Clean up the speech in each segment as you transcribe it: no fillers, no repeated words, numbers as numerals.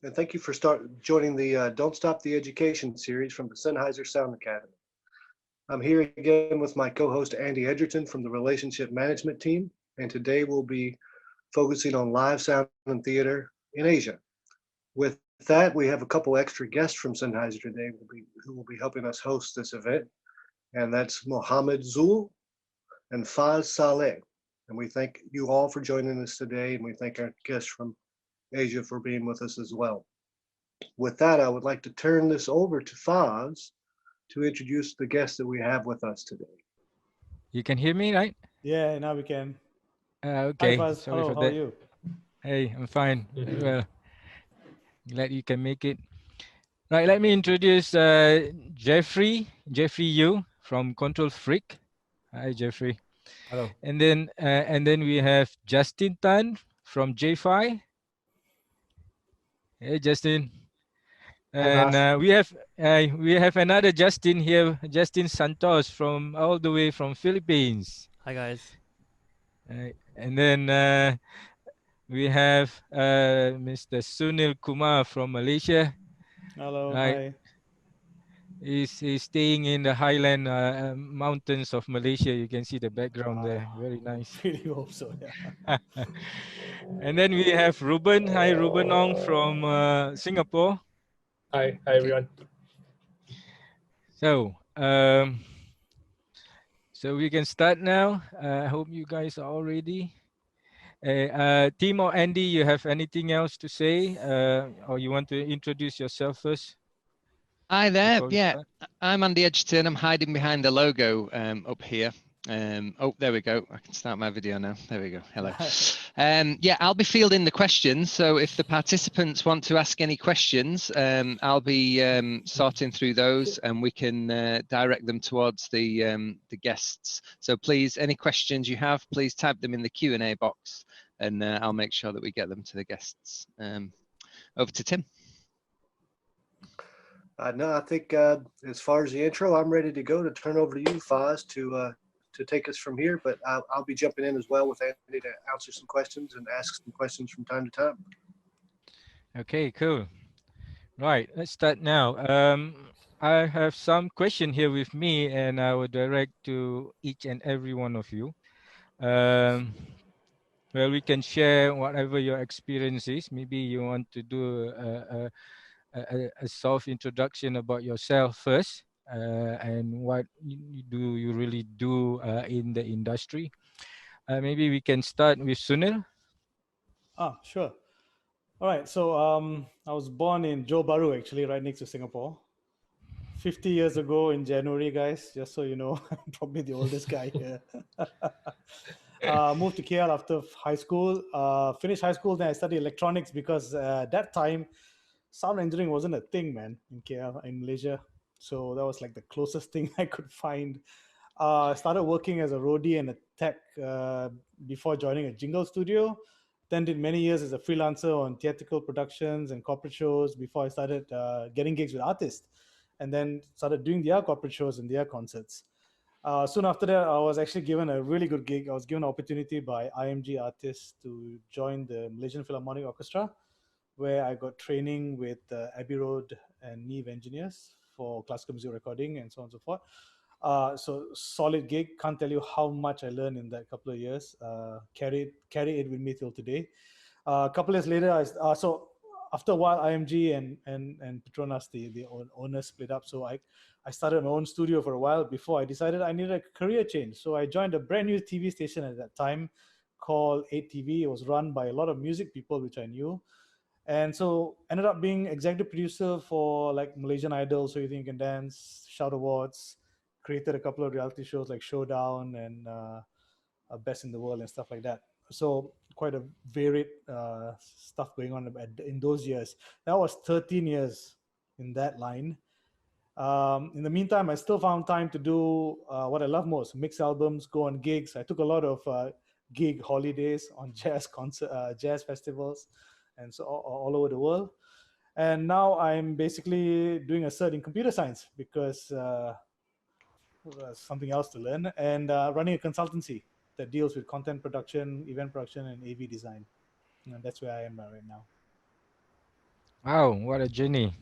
and thank you for joining the Don't Stop the Education series from the Sennheiser Sound Academy. I'm here again with my co-host Andy Edgerton from the Relationship Management team, and today we'll be focusing on live sound and theater in Asia. With that, we have a couple extra guests from Sennheiser today who will be helping us host this event, and that's Mohammed Zoul and Faz Salleh. And we thank you all for joining us today, and we thank our guests from Asia for being with us as well. With that, I would like to turn this over to Faz to introduce the guests that we have with us today. You can hear me, right? Yeah, now we can. Hi, Okay, Faz. sorry Hello, for how are that. you? Hey, I'm fine. Very well. Glad you can make it. Right, let me introduce Jeffrey Yue from Control Freak. Hi, Jeffrey. Hello. And then we have Justin Tan from J5. Hey, Justin. And we have another Justin here, Justin Santos from all the way from Philippines. Hi guys. And then we have Mr. Sunil Kumar from Malaysia. Hello, Right, hi. he's staying in the highland mountains of Malaysia. You can see the background there. Wow. Very nice. Really hope so, yeah. And then we have Reuben. Hi, Reuben Ong from Singapore. Hi Okay. everyone. So, so we can start now. I hope you guys are all ready. Team or Andy, you have anything else to say, or you want to introduce yourself first? Hi there. Before we Yeah, start? I'm Andy Edgerton. I'm hiding behind the logo up here. Oh, there we go. I can start my video now. There we go. Hello. Yeah, I'll be fielding the questions. So if the participants want to ask any questions, I'll be sorting through those, and we can direct them towards the guests. So please, any questions you have, please type them in the Q&A box, and I'll make sure that we get them to the guests. Over to Tim. No, I think as far as the intro, I'm ready to go to turn over to you, Faz, to take us from here. But I'll be jumping in as well with Andy to answer some questions and ask some questions from time to time. Okay, cool. Right, let's start now. I have some question here with me, and I will direct to each and every one of you. Well, we can share whatever your experience is. Maybe you want to do a soft introduction about yourself first, and what do you really do in the industry. Maybe we can start with Sunil. Sure. All right, so I was born in Johor Bahru, actually, right next to Singapore. 50 years ago in January, guys, just so you know. I'm probably the oldest guy here. Moved to KL after high school. Finished high school, then I studied electronics because that time, sound engineering wasn't a thing, man, in KL, in Malaysia. So that was like the closest thing I could find. I started working as a roadie and a tech before joining a jingle studio. Then did many years as a freelancer on theatrical productions and corporate shows before I started getting gigs with artists, and then started doing their corporate shows and their concerts. Soon after that, I was actually given a really good gig. I was given an opportunity by IMG Artists to join the Malaysian Philharmonic Orchestra, where I got training with Abbey Road and Neve engineers for classical music recording and so on and so forth. So solid gig. Can't tell you how much I learned in that couple of years. Carry it with me till today. A couple of years later, so after a while, IMG and Petronas, the owners split up. So I started my own studio for a while before I decided I needed a career change. So I joined a brand new TV station at that time called 8TV. It was run by a lot of music people, which I knew. And so ended up being executive producer for like Malaysian Idol, So You Think You Can Dance, Shout Awards, created a couple of reality shows like Showdown and Best in the World and stuff like that. So quite a varied stuff going on in those years. That was 13 years in that line. In the meantime, I still found time to do what I love most: mix albums, go on gigs. I took a lot of gig holidays on jazz festivals, and so all over the world. And now I'm basically doing a cert in computer science because something else to learn, and running a consultancy that deals with content production, event production, and AV design. And that's where I am right now. Wow, what a journey.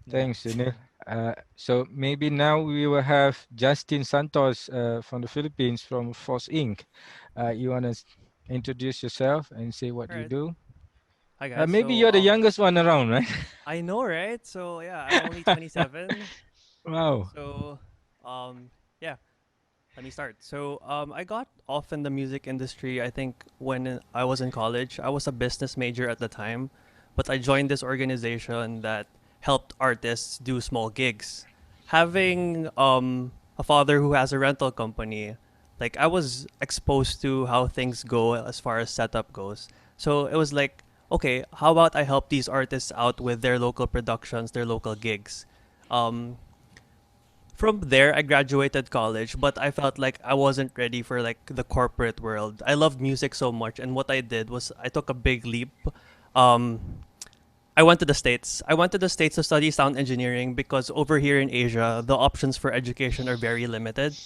Yeah. Thanks, Sunil. So maybe now we will have Justin Santos from the Philippines from Force Inc. You want to introduce yourself and say what All you right. do? Hi guys. Maybe you're the youngest one around, right? I know, right? So yeah, I'm only 27. Wow. So yeah, let me start. So I got off in the music industry. I think when I was in college, I was a business major at the time, but I joined this organization that helped artists do small gigs. Having a father who has a rental company, like I was exposed to how things go as far as setup goes. So it was like, okay, how about I help these artists out with their local productions, their local gigs. Um, from there, I graduated college, but I felt like I wasn't ready for like the corporate world. I loved music so much, and what I did was I took a big leap. Um, I went to the States. I went to the States to study sound engineering because over here in Asia, the options for education are very limited.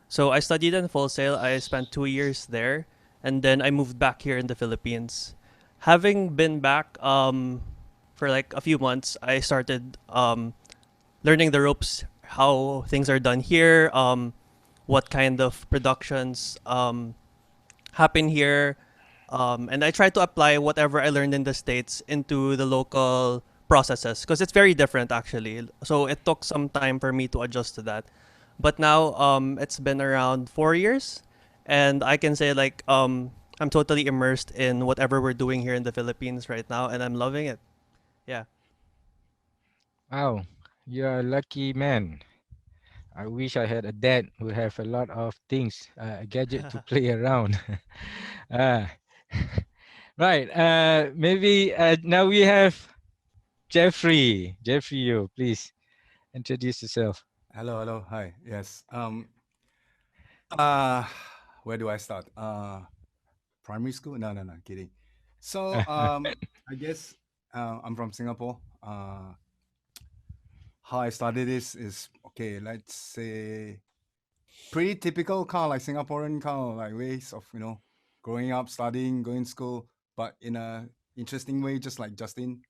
So I studied in Full Sail. I spent 2 years there, and then I moved back here in the Philippines. Having been back for like a few months, I started learning the ropes, how things are done here, what kind of productions happen here, and I try to apply whatever I learned in the States into the local processes because it's very different actually. So it took some time for me to adjust to that. But now it's been around 4 years, and I can say like I'm totally immersed in whatever we're doing here in the Philippines right now, and I'm loving it. Yeah. Wow. You're a lucky man. I wish I had a dad who have a lot of things, a gadget to play around. uh, right. Maybe now we have Jeffrey. Jeffrey, you please introduce yourself. Hello, hello, hi. Yes. Uh, where do I start? Primary school? No, no, no, kidding. So, I guess I'm from Singapore. How I started this is okay. Let's say pretty typical kind of like Singaporean kind of like ways of growing up, studying, going to school, but in a interesting way, just like Justin.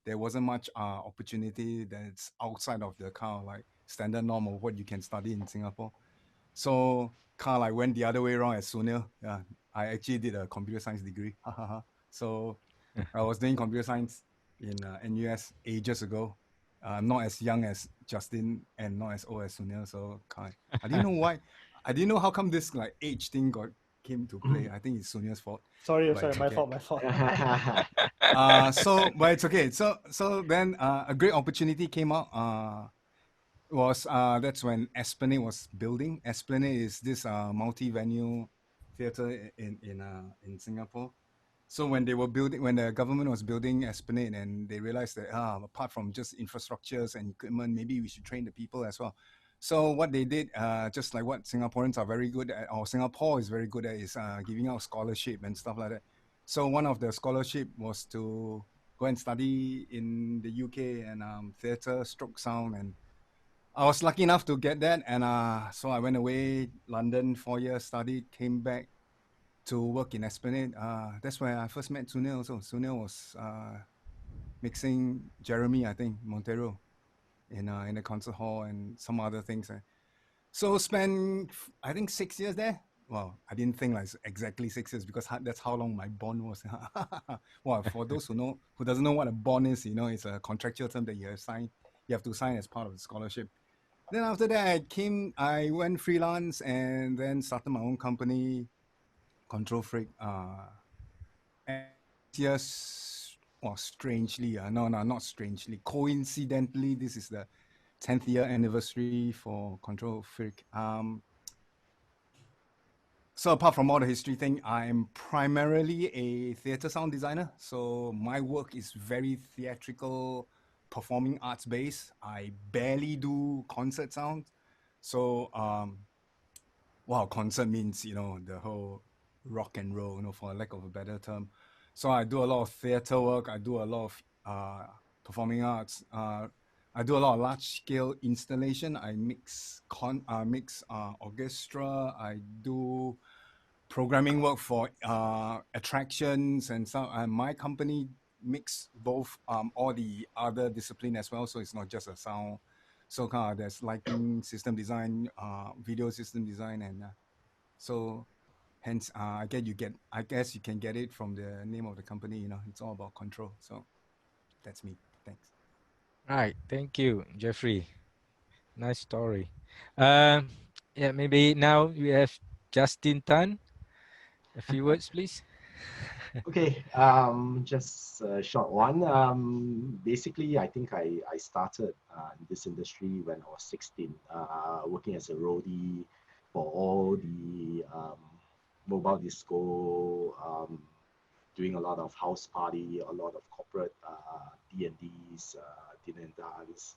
There wasn't much opportunity that's outside of the kind of like standard norm of what you can study in Singapore. So kind of like went the other way around as Sunil. Yeah, I actually did a computer science degree. So I was doing computer science in NUS ages ago. Not as young as Justin and not as old as Sunil. So I didn't know why. I didn't know how come this like age thing came to play. I think it's Sunil's fault. Sorry, But sorry, it's my okay. fault, my fault. But it's okay. So then a great opportunity came out. That's when Esplanade was building. Esplanade is this multi-venue theater in Singapore. So when they were building, when the government was building Esplanade, and they realized that apart from just infrastructures and equipment, maybe we should train the people as well. So what they did, just like what Singaporeans are very good at, or Singapore is very good at, is giving out scholarship and stuff like that. So one of the scholarship was to go and study in the UK and theater, stroke sound, and I was lucky enough to get that. And so I went away, London, 4 years, studied, came back to work in Esplanade. That's where I first met Sunil. So Sunil was mixing Jeremy, I think, Montero in the concert hall and some other things. So spent, I think, 6 years there. Well, I didn't think like exactly 6 years because that's how long my bond was. Well, for those who doesn't know what a bond is, it's a contractual term that you have to sign as part of the scholarship. Then after that, I went freelance and then started my own company, Control Freak. And yes, well, strangely, no, not strangely, coincidentally, this is the 10th year anniversary for Control Freak. So apart from all the history thing, I'm primarily a theater sound designer. So my work is very theatrical, performing arts based. I barely do concert sound. So concert means the whole rock and roll, for lack of a better term. So I do a lot of theater work. I do a lot of performing arts. I do a lot of large scale installation. I mix orchestra. I do programming work for attractions and stuff. And my company mix both all the other discipline as well. So it's not just a sound. So there's lighting, system design, video system design, and so hence I guess you can get it from the name of the company. You know, it's all about control. So that's me. Thanks. Right. Thank you, Jeffrey. Nice story. Yeah, maybe now we have Justin Tan. A few words, please. Okay, just a short one. Basically, I think I started in this industry when I was 16, working as a roadie for all the mobile disco, doing a lot of house party, a lot of corporate D&Ds, dinner and dance.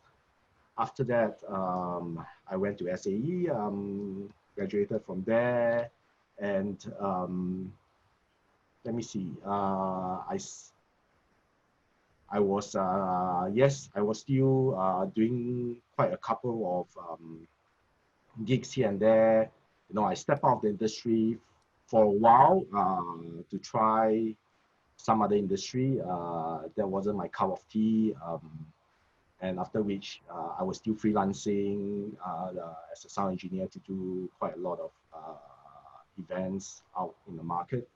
After that, I went to SAE, graduated from there, and let me see. I was still doing quite a couple of gigs here and there. You know, I stepped out of the industry for a while to try some other industry. That wasn't my cup of tea. And after which, I was still freelancing as a sound engineer to do quite a lot of events out in the market.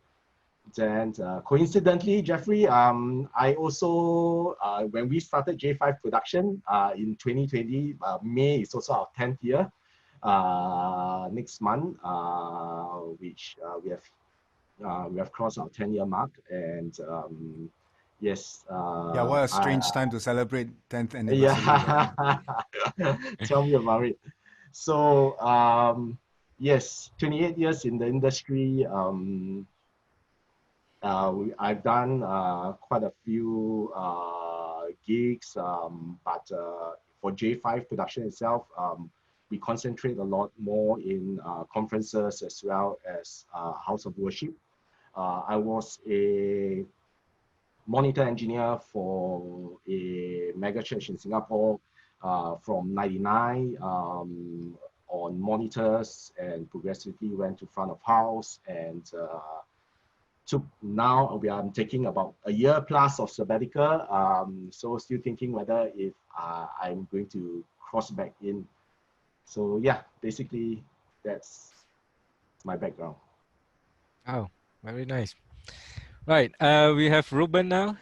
Then coincidentally, Jeffrey, I also, when we started J5 production in 2020, May is also our 10th year next month, which we have crossed our 10-year mark. And yes. Yeah, what a strange time to celebrate 10th anniversary. Yeah, tell me about it. So yes, 28 years in the industry. I've done quite a few gigs, but for J5 production itself, we concentrate a lot more in conferences as well as house of worship. I was a monitor engineer for a mega church in Singapore from 99 on monitors, and progressively went to front of house, and now I'm taking about a year plus of sabbatical. So still thinking whether if I'm going to cross back in. So yeah, basically that's my background. Oh, very nice. Right, we have Reuben now.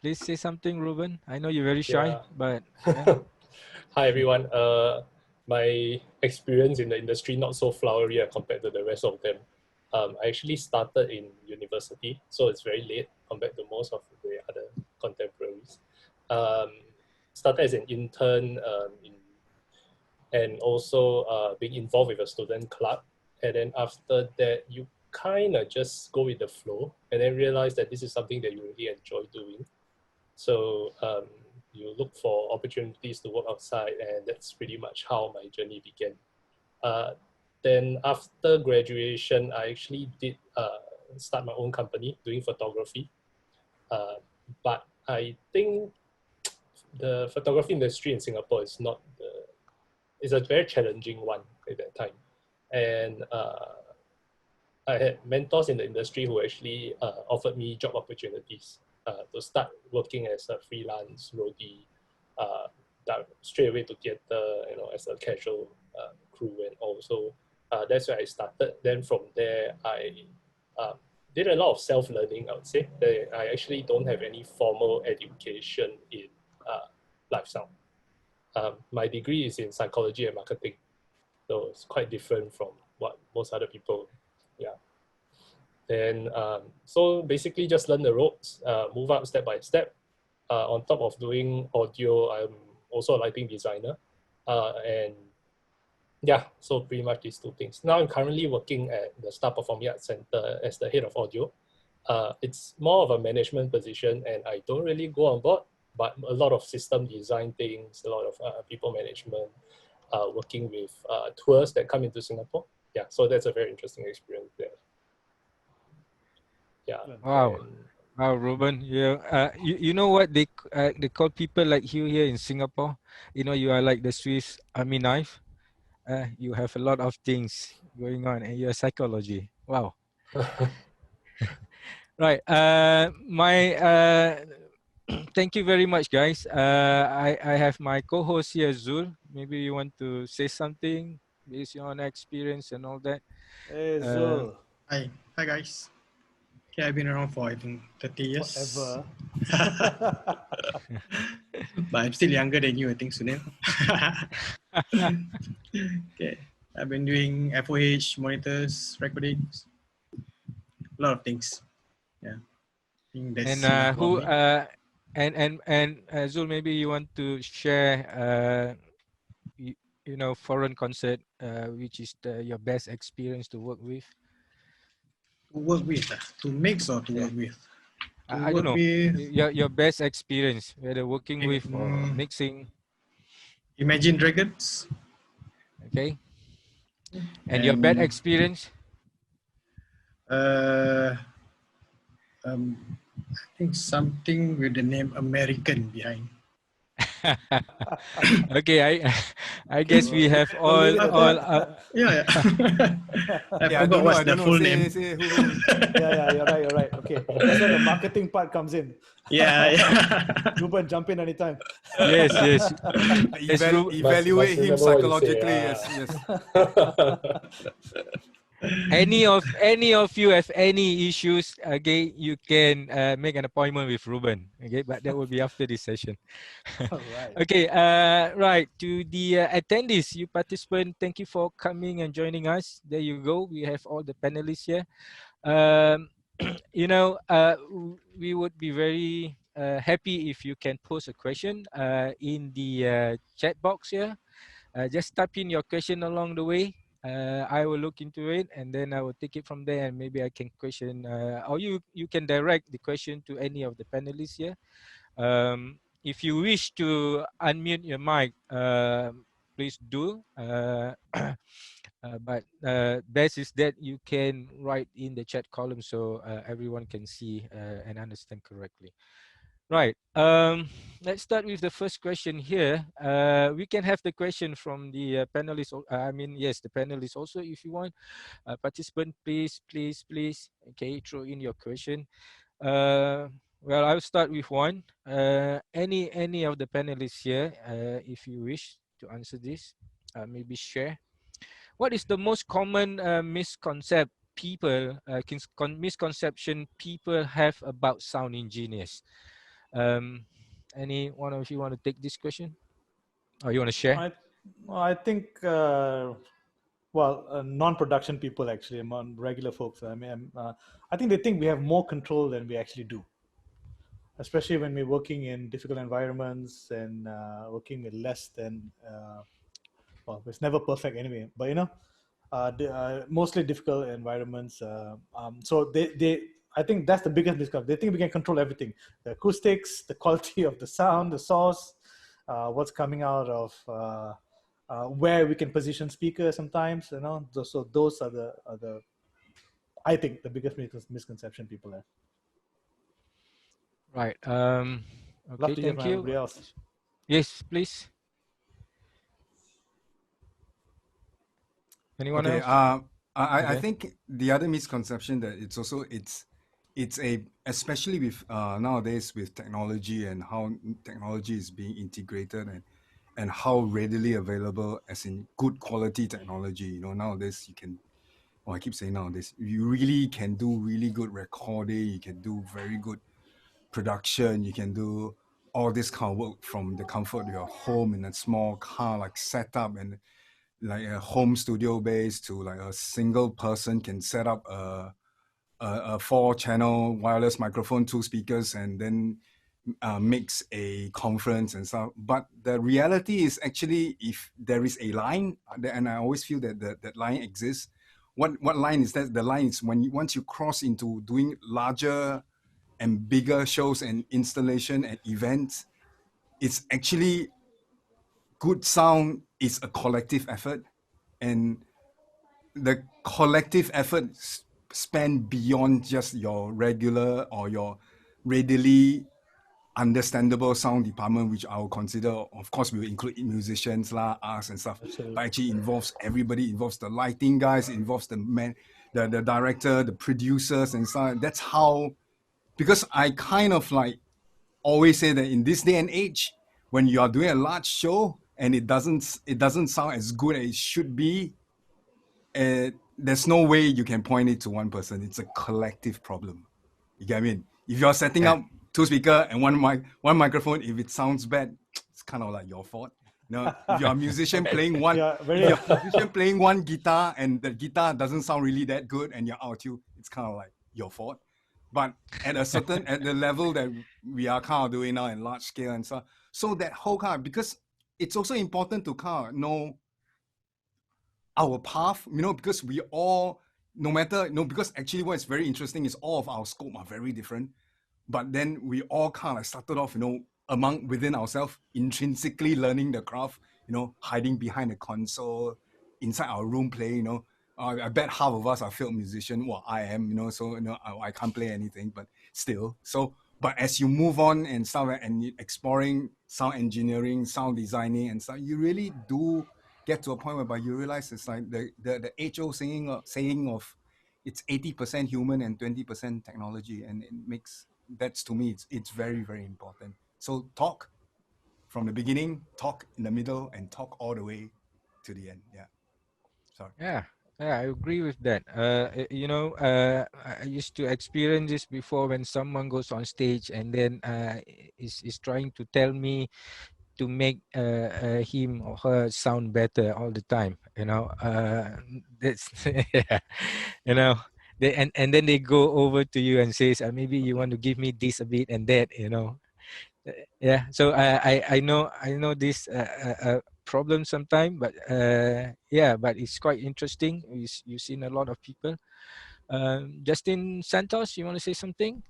Please say something, Reuben. I know you're very shy, but yeah. Hi everyone. My experience in the industry not so flowery compared to the rest of them. I actually started in university, so it's very late compared to most of the other contemporaries. Started as an intern and also being involved with a student club. And then after that, you kind of just go with the flow and then realize that this is something that you really enjoy doing. So you look for opportunities to work outside, and that's pretty much how my journey began. Then after graduation, I actually did start my own company doing photography. But I think the photography industry in Singapore is is a very challenging one at that time. And I had mentors in the industry who actually offered me job opportunities to start working as a freelance roadie, straight away to theater, you know, as a casual crew, and also that's where I started. Then from there, I did a lot of self-learning, I would say. I actually don't have any formal education in live sound. My degree is in psychology and marketing, so it's quite different from what most other people, yeah. Then, so basically just learn the ropes, move up step by step. On top of doing audio, I'm also a lighting designer. And yeah, so pretty much these two things. Now I'm currently working at the Star Performing Arts Center as the head of audio. It's more of a management position, and I don't really go on board, but a lot of system design things, a lot of people management, working with tours that come into Singapore. Yeah, so that's a very interesting experience there. Yeah. Wow. Wow, Reuben, you know what they call people like you here in Singapore? You know, you are like the Swiss Army knife. You have a lot of things going on, and you're psychology. Wow. Right. Thank you very much, guys. I have my co-host here, Zoul. Maybe you want to say something based on experience and all that. Hey, Zoul. Hi guys. Okay, I've been around for I think 30 years. Forever. But I'm still younger than you, I think, Sunil. Okay, I've been doing FOH, monitors, recordings, a lot of things. Yeah. I think that's And enough about me. Zoul, maybe you want to share, you know, foreign concert, which is your best experience to work with. To work with, to mix or to work with? I don't know. Your best experience, whether working with or mixing. Imagine Dragons. Okay. And your bad experience? I think something with the name American behind. Okay, I guess we have all yeah. I forgot what's the full name. Yeah, you're right. Okay, that's where the marketing part comes in. Yeah. Reuben, jump in anytime. Yes. Evaluate him psychologically. Yes. Any of you have any issues, okay, you can make an appointment with Reuben, okay, but that will be after this session. Right. Okay, right, to the attendees, you participant, thank you for coming and joining us. There you go, we have all the panelists here. You know, we would be very happy if you can post a question in the chat box here. Just type in your question along the way. I will look into it and then I will take it from there, and maybe I can question, or you can direct the question to any of the panelists here. If you wish to unmute your mic, please do. But best is that you can write in the chat column so everyone can see and understand correctly. Right. Let's start with the first question here. We can have the question from the panelists. Yes, the panelists also, if you want. Participant, please. Okay, throw in your question. Well, I'll start with one. Any of the panelists here, if you wish to answer this, maybe share. What is the most common misconception people have about sound engineers? Any one of you want to take this question, or you want to share? I think non-production people, actually, among regular folks. I think they think we have more control than we actually do, especially when we're working in difficult environments and working with less than it's never perfect anyway, but you know, mostly difficult environments. So I think that's the biggest misconception. They think we can control everything: the acoustics, the quality of the sound, the source, what's coming out of, where we can position speakers. Sometimes, you know. So those are the I think the biggest misconception people have. Right. Okay. Thank you. Everybody else. Yes, please. Anyone else? I think the other misconception that it's especially with nowadays with technology and how technology is being integrated and how readily available, as in good quality technology. You know, nowadays you can, I keep saying nowadays, you really can do really good recording, you can do very good production, you can do all this kind of work from the comfort of your home in a small car, like setup, and like a home studio base to like a single person can set up a 4-channel wireless microphone, 2 speakers, and then mix a conference and stuff. But the reality is actually, if there is a line, and I always feel that that line exists. What line is that? The line is once you cross into doing larger and bigger shows and installation and events, it's actually good sound is a collective effort, and the collective effort span beyond just your regular or your readily understandable sound department, which I will consider, of course, we will include musicians, us and stuff. Absolutely. But actually involves everybody, involves the lighting guys, involves the director, the producers and so on. That's how because I kind of like always say that in this day and age, when you are doing a large show and it doesn't sound as good as it should be, there's no way you can point it to one person. It's a collective problem. You get what I mean? If you're setting up two speakers and one microphone, if it sounds bad, it's kind of like your fault. You know, if you're a musician playing one, playing one guitar and the guitar doesn't sound really that good and you're out tune, it's kind of like your fault. But at the level that we are kind of doing now in large scale and stuff, so that whole kind of, because it's also important to kind of know our path, you know, because we all, no matter, you know, because actually what's very interesting is all of our scope are very different, but then we all kind of started off, you know, within ourselves, intrinsically learning the craft, you know, hiding behind a console, inside our room playing, you know. I bet half of us are field musicians. Well, I am, you know, so, you know, I can't play anything, but still. So, but as you move on and start and exploring sound engineering, sound designing and stuff, you really do get to a point whereby you realize it's like the age-old saying of it's 80% human and 20% technology, and it makes, that's, to me, it's very, very important. So talk from the beginning, talk in the middle, and talk all the way to the end. Yeah. Sorry. Yeah, I agree with that. You know, I used to experience this before when someone goes on stage and then is trying to tell me to make him or her sound better all the time. You know, that's yeah, you know. And then they go over to you and says, maybe you want to give me this a bit and that. You know. Yeah, so I know this problem sometimes, but yeah, but it's quite interesting. You've seen a lot of people. Justin Santos, you want to say something?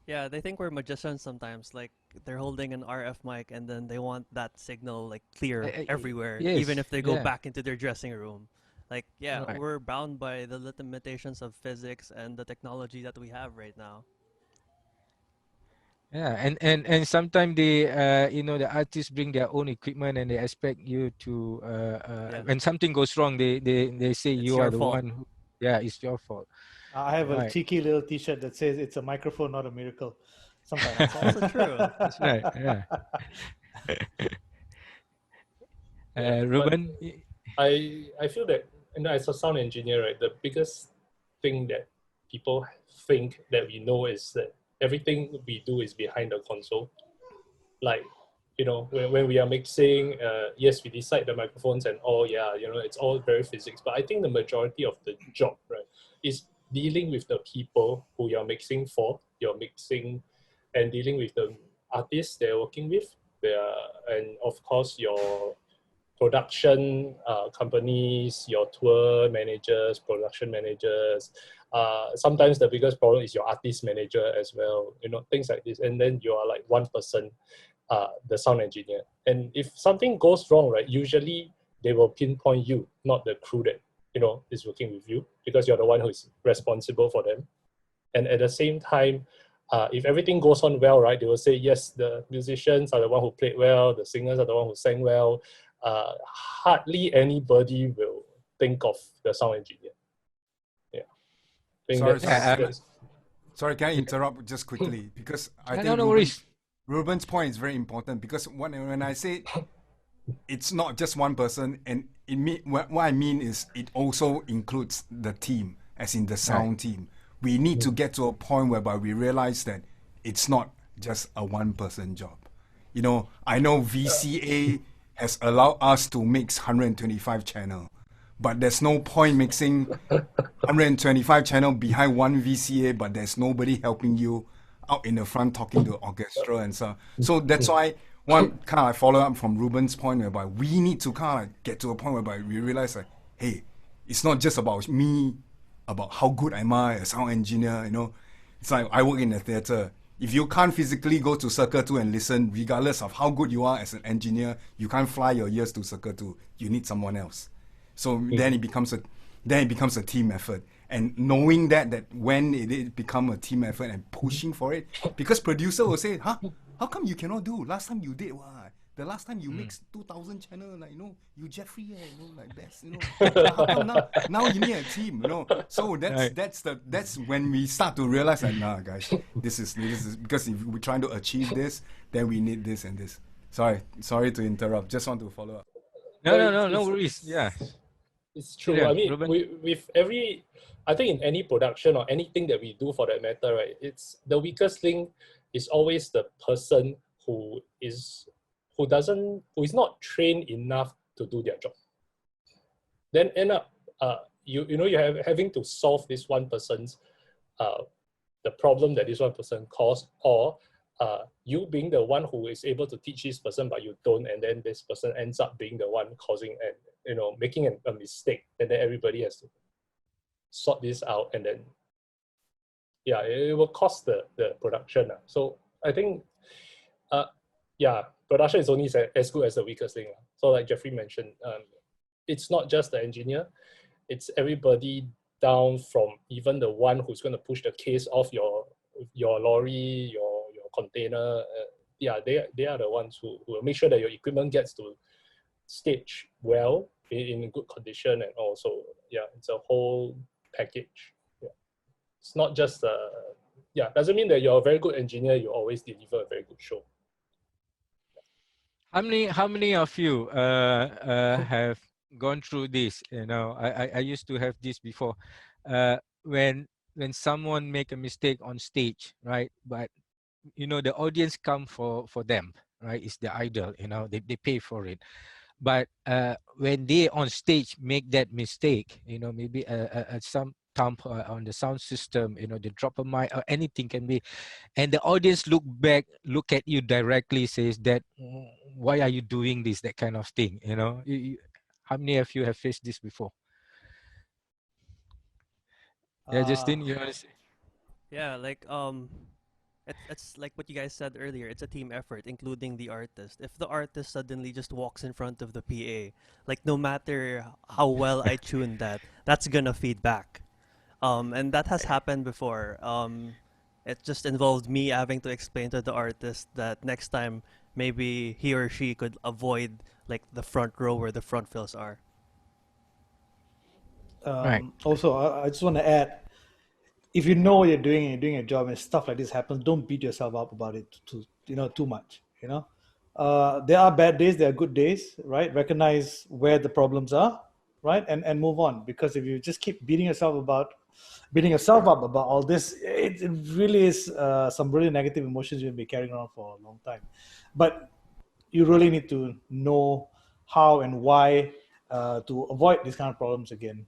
Yeah, they think we're magicians sometimes. Like they're holding an RF mic and then they want that signal like clear everywhere, yes, even if they go yeah. back into their dressing room. Like, yeah, Right. we're bound by the limitations of physics and the technology that we have right now. Yeah, and sometimes they, you know, the artists bring their own equipment and they expect you to, when something goes wrong, they say It's you your are the fault. one who, yeah, it's your fault. I have a Right. cheeky little T-shirt that says "It's a microphone, not a miracle." Sometimes That's also true. That's right. Yeah. Yeah, but Reuben, I feel that, you know, as a sound engineer, right, the biggest thing that people think that we know is that everything we do is behind the console. Like, you know, when we are mixing, yes, we decide the microphones and all, yeah, you know, it's all very physics. But I think the majority of the job, right, is dealing with the people who you're mixing for, and dealing with the artists they're working with, and of course your production companies, your tour managers, production managers. Sometimes the biggest problem is your artist manager as well, you know, things like this. And then you are like one person, the sound engineer. And if something goes wrong, right, usually they will pinpoint you, not the crew that, you know, is working with you, because you're the one who is responsible for them. And at the same time, if everything goes on well, right, they will say, yes, the musicians are the one who played well, the singers are the one who sang well. Hardly anybody will think of the sound engineer. Yeah. Sorry, can I interrupt just quickly? Because I think no worries. Reuben's point is very important, because when I say it's not just one person, and what I mean is it also includes the team, as in the sound team. We need to get to a point whereby we realize that it's not just a one-person job. You know, I know VCA has allowed us to mix 125 channel, but there's no point mixing 125 channel behind one VCA, but there's nobody helping you out in the front talking to the orchestra and so on. So that's why one kind of follow up from Reuben's point, whereby we need to kind of get to a point whereby we realize that, hey, it's not just about me, about how good am I as a sound engineer, you know. It's like I work in the theater. If you can't physically go to Circle 2 and listen, regardless of how good you are as an engineer, you can't fly your ears to Circle 2. You need someone else. So then it becomes a team effort. And knowing that when it become a team effort and pushing for it, because producer will say, how come you cannot do? Last time you did, the last time you mixed 2,000 channel, like, you Jeffrey, like best, But how come now you need a team, So that's when we start to realize that, nah, guys, this is because if we're trying to achieve this, then we need this and this. Sorry to interrupt. Just want to follow up. No worries. Yeah. It's true. Yeah, I mean, Reuben? with every, I think in any production or anything that we do for that matter, right, it's the weakest link is always the person who is not trained enough to do their job. Then end up, you're having to solve this one person's, the problem that this one person caused, or you being the one who is able to teach this person, but you don't, and then this person ends up being the one causing and making a mistake, and then everybody has to sort this out, and then it will cost the production. So I think production is only as good as the weakest link. So like Jeffrey mentioned, it's not just the engineer, it's everybody down from even the one who's going to push the case off your lorry, your container. They are the ones who will make sure that your equipment gets to stage well, in good condition, and also it's a whole package. It's not just doesn't mean that you're a very good engineer, you always deliver a very good show. How many of you have gone through this? I used to have this before. When someone make a mistake on stage, right? But the audience come for them, right? It's the idol, they pay for it. But when they on stage make that mistake, maybe some thump on the sound system, they drop a mic or anything can be, and the audience look at you directly, says that, why are you doing this? That kind of thing, how many of you have faced this before? Yeah, Justin, you want to say? Yeah, like it's like what you guys said earlier. It's a team effort, including the artist. If the artist suddenly just walks in front of the PA, like no matter how well I tune that, that's gonna feed back. And that has happened before. It just involved me having to explain to the artist that next time maybe he or she could avoid like the front row where the front fills are. Right. Also, I just want to add, if you know what you're doing and you're doing your job and stuff like this happens, don't beat yourself up about it too much. There are bad days, there are good days, right? Recognize where the problems are, right? And move on. Because if you just keep beating yourself up about all this, it really is some really negative emotions you'll be carrying around for a long time. But you really need to know how and why to avoid these kind of problems again.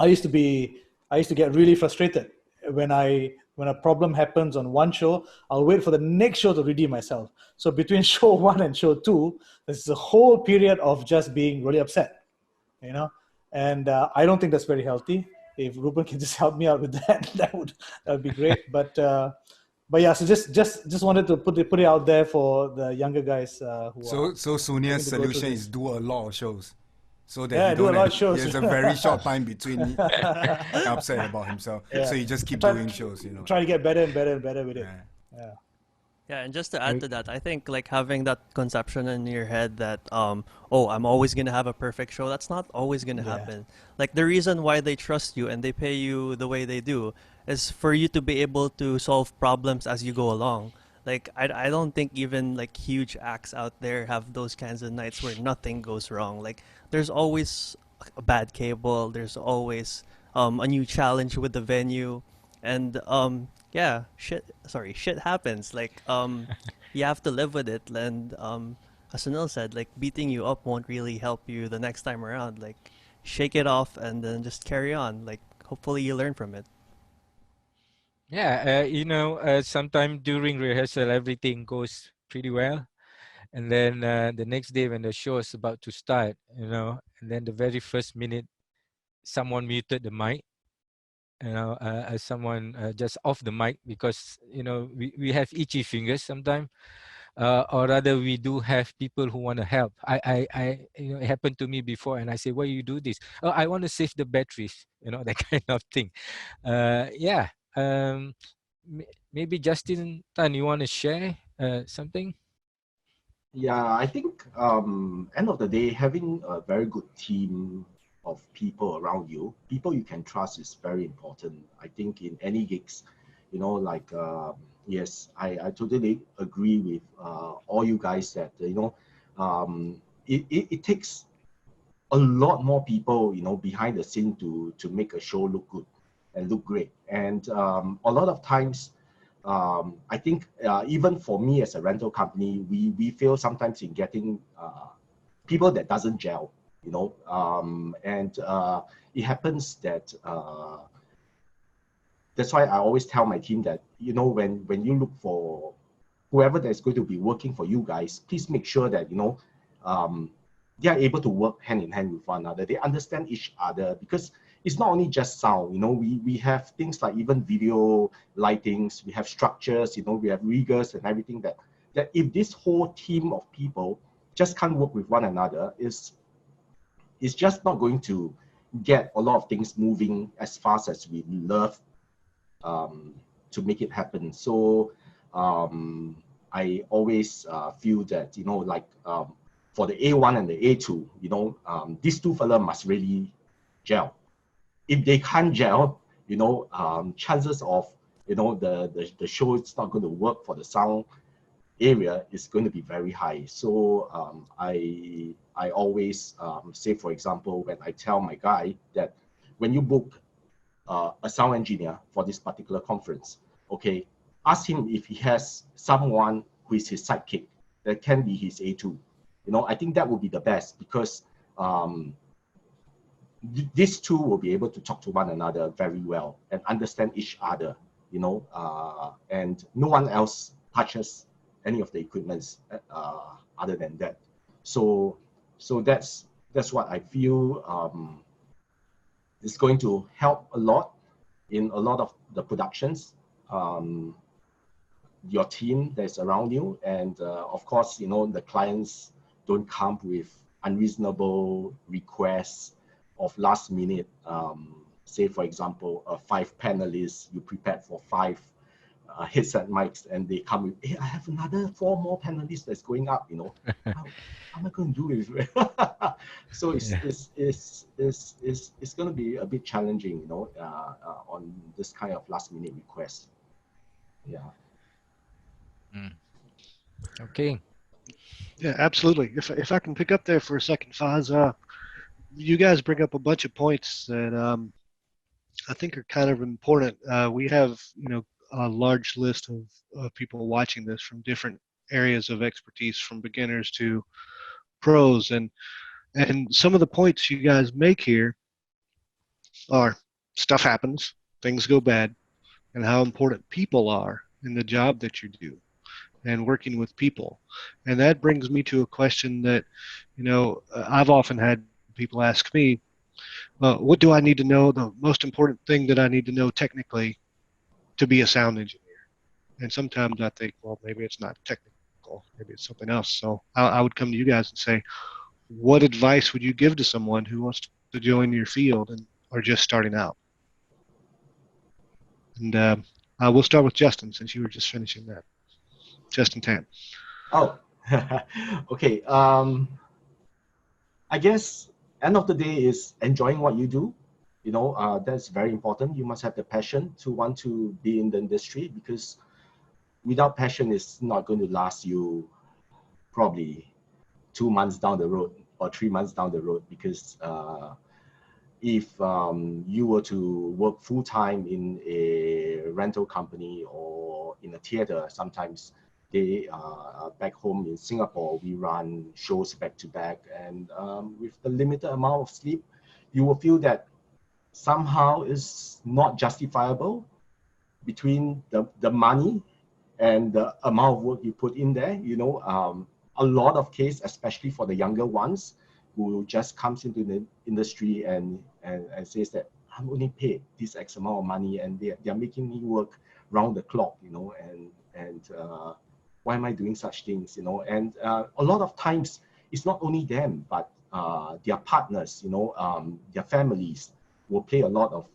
I used to get really frustrated when a problem happens on one show. I'll wait for the next show to redeem myself. So between show 1 and show 2, there's a whole period of just being really upset, and I don't think that's very healthy. If Reuben can just help me out with that, that would be great. But yeah, so just wanted to put it out there for the younger guys who are. So Sunil's solution is do a lot of shows. So that Yeah, do a lot of shows. There's a very short time between upset about himself. Yeah. So you just keep doing shows, Try to get better and better and better with it. Yeah. Yeah, and just to add to that, I think like having that conception in your head that I'm always gonna have a perfect show, that's not always gonna happen. Like the reason why they trust you and they pay you the way they do is for you to be able to solve problems as you go along. Like I don't think even like huge acts out there have those kinds of nights where nothing goes wrong. Like there's always a bad cable, there's always a new challenge with the venue, and shit happens. Like you have to live with it, and as Sunil said, like beating you up won't really help you the next time around. Like shake it off and then just carry on. Like hopefully you learn from it. Yeah, sometime during rehearsal, everything goes pretty well. And then the next day when the show is about to start, and then the very first minute, someone muted the mic, someone just off the mic because, we have itchy fingers sometimes. Or rather, we do have people who want to help. It happened to me before, and I say, "Why you do this?" "Oh, I want to save the batteries," that kind of thing. Maybe Justin Tan, you want to share something? Yeah, I think end of the day, having a very good team of people around you, people you can trust, is very important. I think in any gigs, like yes, I totally agree with all you guys that it takes a lot more people behind the scene to make a show look good and look great. And a lot of times, I think even for me as a rental company, we fail sometimes in getting people that doesn't gel, and it happens that that's why I always tell my team that when you look for whoever that's going to be working for you guys, please make sure that they are able to work hand in hand with one another. They understand each other, because it's not only just sound. We have things like even video lightings, we have structures, we have riggers and everything that if this whole team of people just can't work with one another, it's just not going to get a lot of things moving as fast as we love to make it happen. So I always feel that for the A1 and the A2, these two fellas must really gel. If they can't gel, chances of the show is not going to work for the sound area is going to be very high. So I always say, for example, when I tell my guy that when you book a sound engineer for this particular conference, okay, ask him if he has someone who is his sidekick that can be his A2. I think that would be the best, because these two will be able to talk to one another very well and understand each other, and no one else touches any of the equipments other than that. So that's what I feel is going to help a lot in a lot of the productions. Your team that's around you, and of course, the clients don't come with unreasonable requests of last minute. Say, for example, 5 panelists, you prepared for 5 headset mics, and they come with, hey, I have another 4 more panelists that's going up. How am I going to do it? So it's going to be a bit challenging, on this kind of last minute request. Yeah. Okay. Yeah, absolutely. If I can pick up there for a second, Faz, you guys bring up a bunch of points that I think are kind of important. We have, a large list of people watching this from different areas of expertise, from beginners to pros, and some of the points you guys make here are stuff happens, things go bad, and how important people are in the job that you do and working with people. And that brings me to a question that, I've often had people ask me, what do I need to know, the most important thing that I need to know technically to be a sound engineer? And sometimes I think, well, maybe it's not technical, maybe it's something else. So I would come to you guys and say, what advice would you give to someone who wants to join your field and are just starting out? And we'll start with Justin, since you were just finishing that. Justin Tan. Oh, okay. I guess end of the day is enjoying what you do. That's very important. You must have the passion to want to be in the industry, because without passion, it's not going to last you probably 2 months down the road or 3 months down the road, because if you were to work full-time in a rental company or in a theater, sometimes they back home in Singapore, we run shows back to back, and with the limited amount of sleep, you will feel that somehow is not justifiable between the money and the amount of work you put in there. A lot of cases, especially for the younger ones, who just comes into the industry and says that I'm only paid this X amount of money, and they're making me work round the clock, and why am I doing such things, And a lot of times, it's not only them, but their partners, their families will play a lot of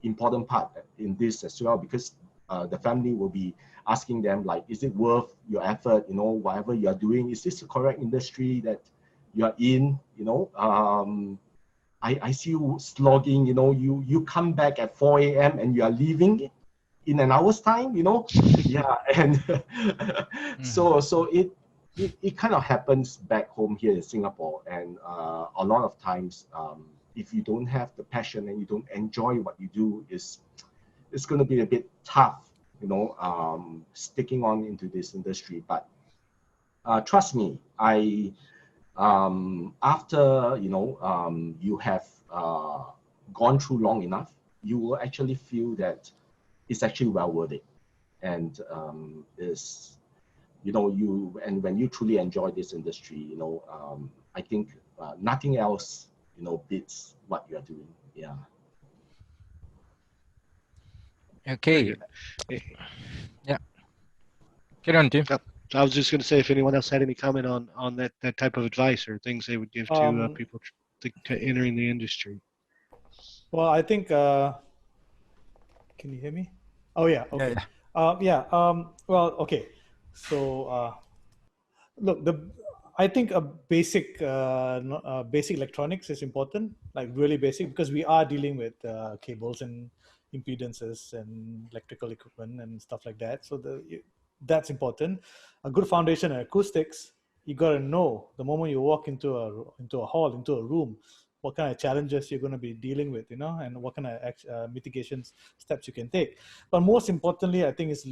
important part in this as well, because the family will be asking them like, is it worth your effort? You know, whatever you are doing, is this the correct industry that you are in? You know, I see you slogging. You know, you come back at 4 a.m. and you are leaving in an hour's time. You know, yeah, and so it kind of happens back home here in Singapore, and a lot of times, if you don't have the passion and you don't enjoy what you do, it's going to be a bit tough, you know, sticking on into this industry. But trust me, after you know you have gone through long enough, you will actually feel that it's actually well worth it, and is, you know, when you truly enjoy this industry, you know, I think nothing else, you know, beats what you are doing. Yeah. Okay. Eh, Yeah. Get on, Tim. I was just going to say, if anyone else had any comment on that type of advice or things they would give to people entering the industry. Well, I think. Can you hear me? Oh yeah. Okay. Well, okay. So look, I think a basic basic electronics is important, like really basic, because we are dealing with cables and impedances and electrical equipment and stuff like that. So that's important. A good foundation in acoustics, you got to know the moment you walk into a hall, into a room, what kind of challenges you're going to be dealing with, you know, and what kind of mitigations steps you can take. But most importantly, I think is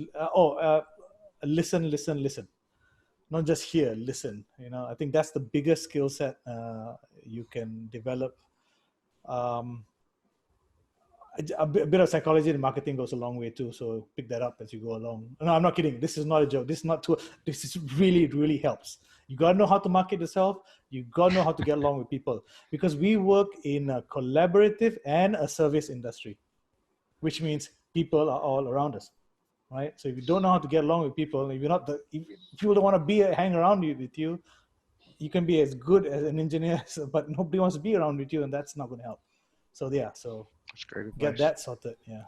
listen. Not just hear, listen. You know, I think that's the biggest skill set you can develop. A bit of psychology and marketing goes a long way too. So pick that up as you go along. No, I'm not kidding. This is not a joke. This is not too. This is really helps. You gotta know how to market yourself. You gotta know how to get along with people, because we work in a collaborative and a service industry, which means people are all around us. Right. So if you don't know how to get along with people, if people don't want to hang around with you, you can be as good as an engineer, but nobody wants to be around with you, and that's not going to help. So yeah, so That's great advice. Get that sorted. Yeah.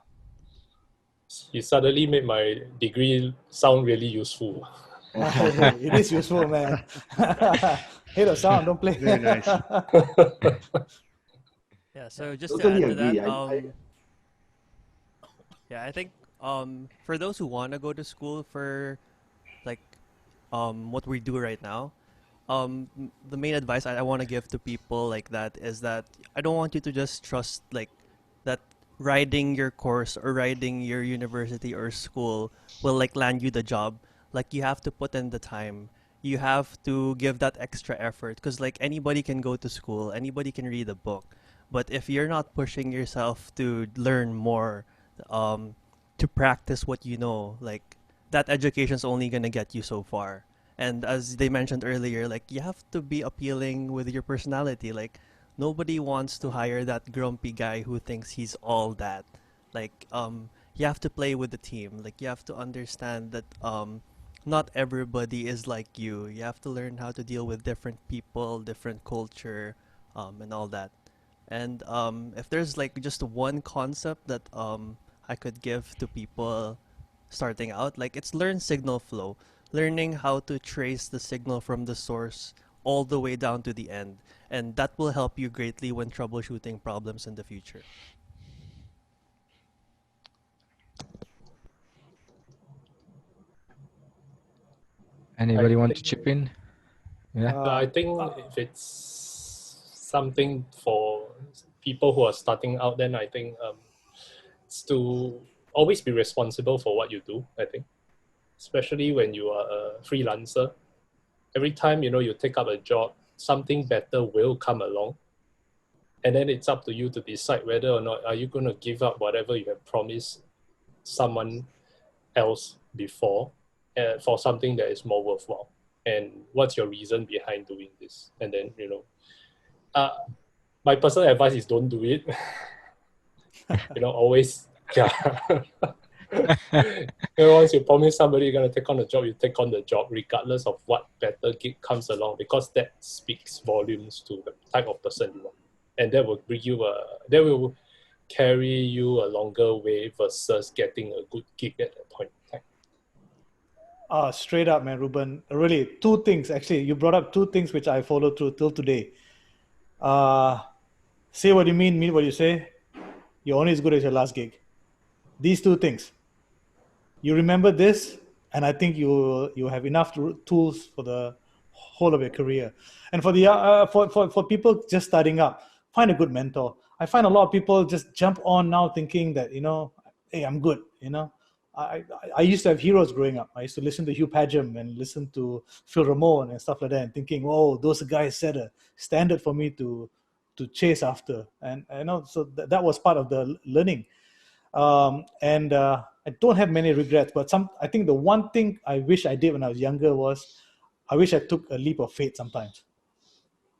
You suddenly made my degree sound really useful. It is useful, man. Hey, the sound, don't play. Very nice. Yeah. So just Totally to add to agree. that, yeah, I think for those who want to go to school for like what we do right now, the main advice I want to give to people like that is that I don't want you to just trust like that riding your course or riding your university or school will like land you the job. Like you have to put in the time. You have to give that extra effort, because like anybody can go to school, anybody can read a book, but if you're not pushing yourself to learn more, to practice what you know, like that education is only gonna get you so far. And as they mentioned earlier, like you have to be appealing with your personality. Like nobody wants to hire that grumpy guy who thinks he's all that. Like you have to play with the team. Like you have to understand that not everybody is like you. You have to learn how to deal with different people, different culture, and all that. And if there's like just one concept that I could give to people starting out, like it's learn signal flow, learning how to trace the signal from the source all the way down to the end, and that will help you greatly when troubleshooting problems in the future. Anybody want to chip in? Yeah. I think if it's something for people who are starting out, then I think it's to always be responsible for what you do, I think. Especially when you are a freelancer. Every time, you know, you take up a job, something better will come along. And then it's up to you to decide whether or not are you going to give up whatever you have promised someone else before for something that is more worthwhile. And what's your reason behind doing this? And then, you know, my personal advice is don't do it. You know, always, yeah. You know, once you promise somebody you're going to take on the job, you take on the job regardless of what better gig comes along, because that speaks volumes to the type of person you are. And that will bring you that will carry you a longer way versus getting a good gig at that point in time? Straight up, man, Reuben. Really, two things. Actually, you brought up two things which I follow through till today. Say what you mean what you say. You're only as good as your last gig. These two things. You remember this, and I think you have enough tools for the whole of your career. And for the for people just starting up, find a good mentor. I find a lot of people just jump on now thinking that, hey, I'm good. I used to have heroes growing up. I used to listen to Hugh Padgham and listen to Phil Ramone and stuff like that, and thinking, oh, those guys set a standard for me to chase after. And so that was part of the learning. I don't have many regrets, but I think the one thing I wish I did when I was younger was I wish I took a leap of faith sometimes.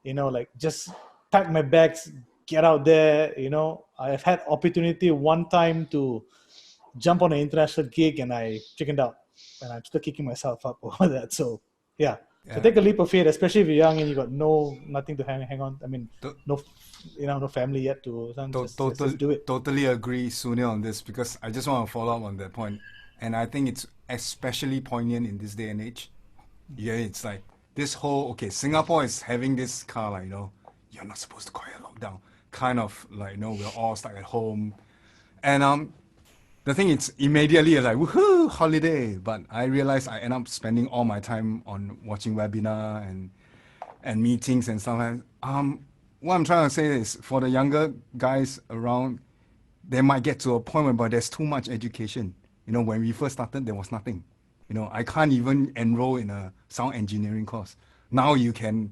Like just pack my bags, get out there. I've had opportunity one time to jump on an international gig and I chickened out, and I'm still kicking myself up over that. So yeah. So take a leap of faith, especially if you're young and you got nothing to hang on. I mean, no family yet to just do it. Totally agree, Sunil, on this, because I just want to follow up on that point, and I think it's especially poignant in this day and age. Yeah, it's like this whole Singapore is having this kind of you're not supposed to call it a lockdown, kind of like we're all stuck at home, and the thing is, immediately it's like, woohoo, holiday. But I realized I end up spending all my time on watching webinar and meetings and stuff. What I'm trying to say is, for the younger guys around, they might get to a point where there's too much education. When we first started, there was nothing. I can't even enroll in a sound engineering course. Now you can,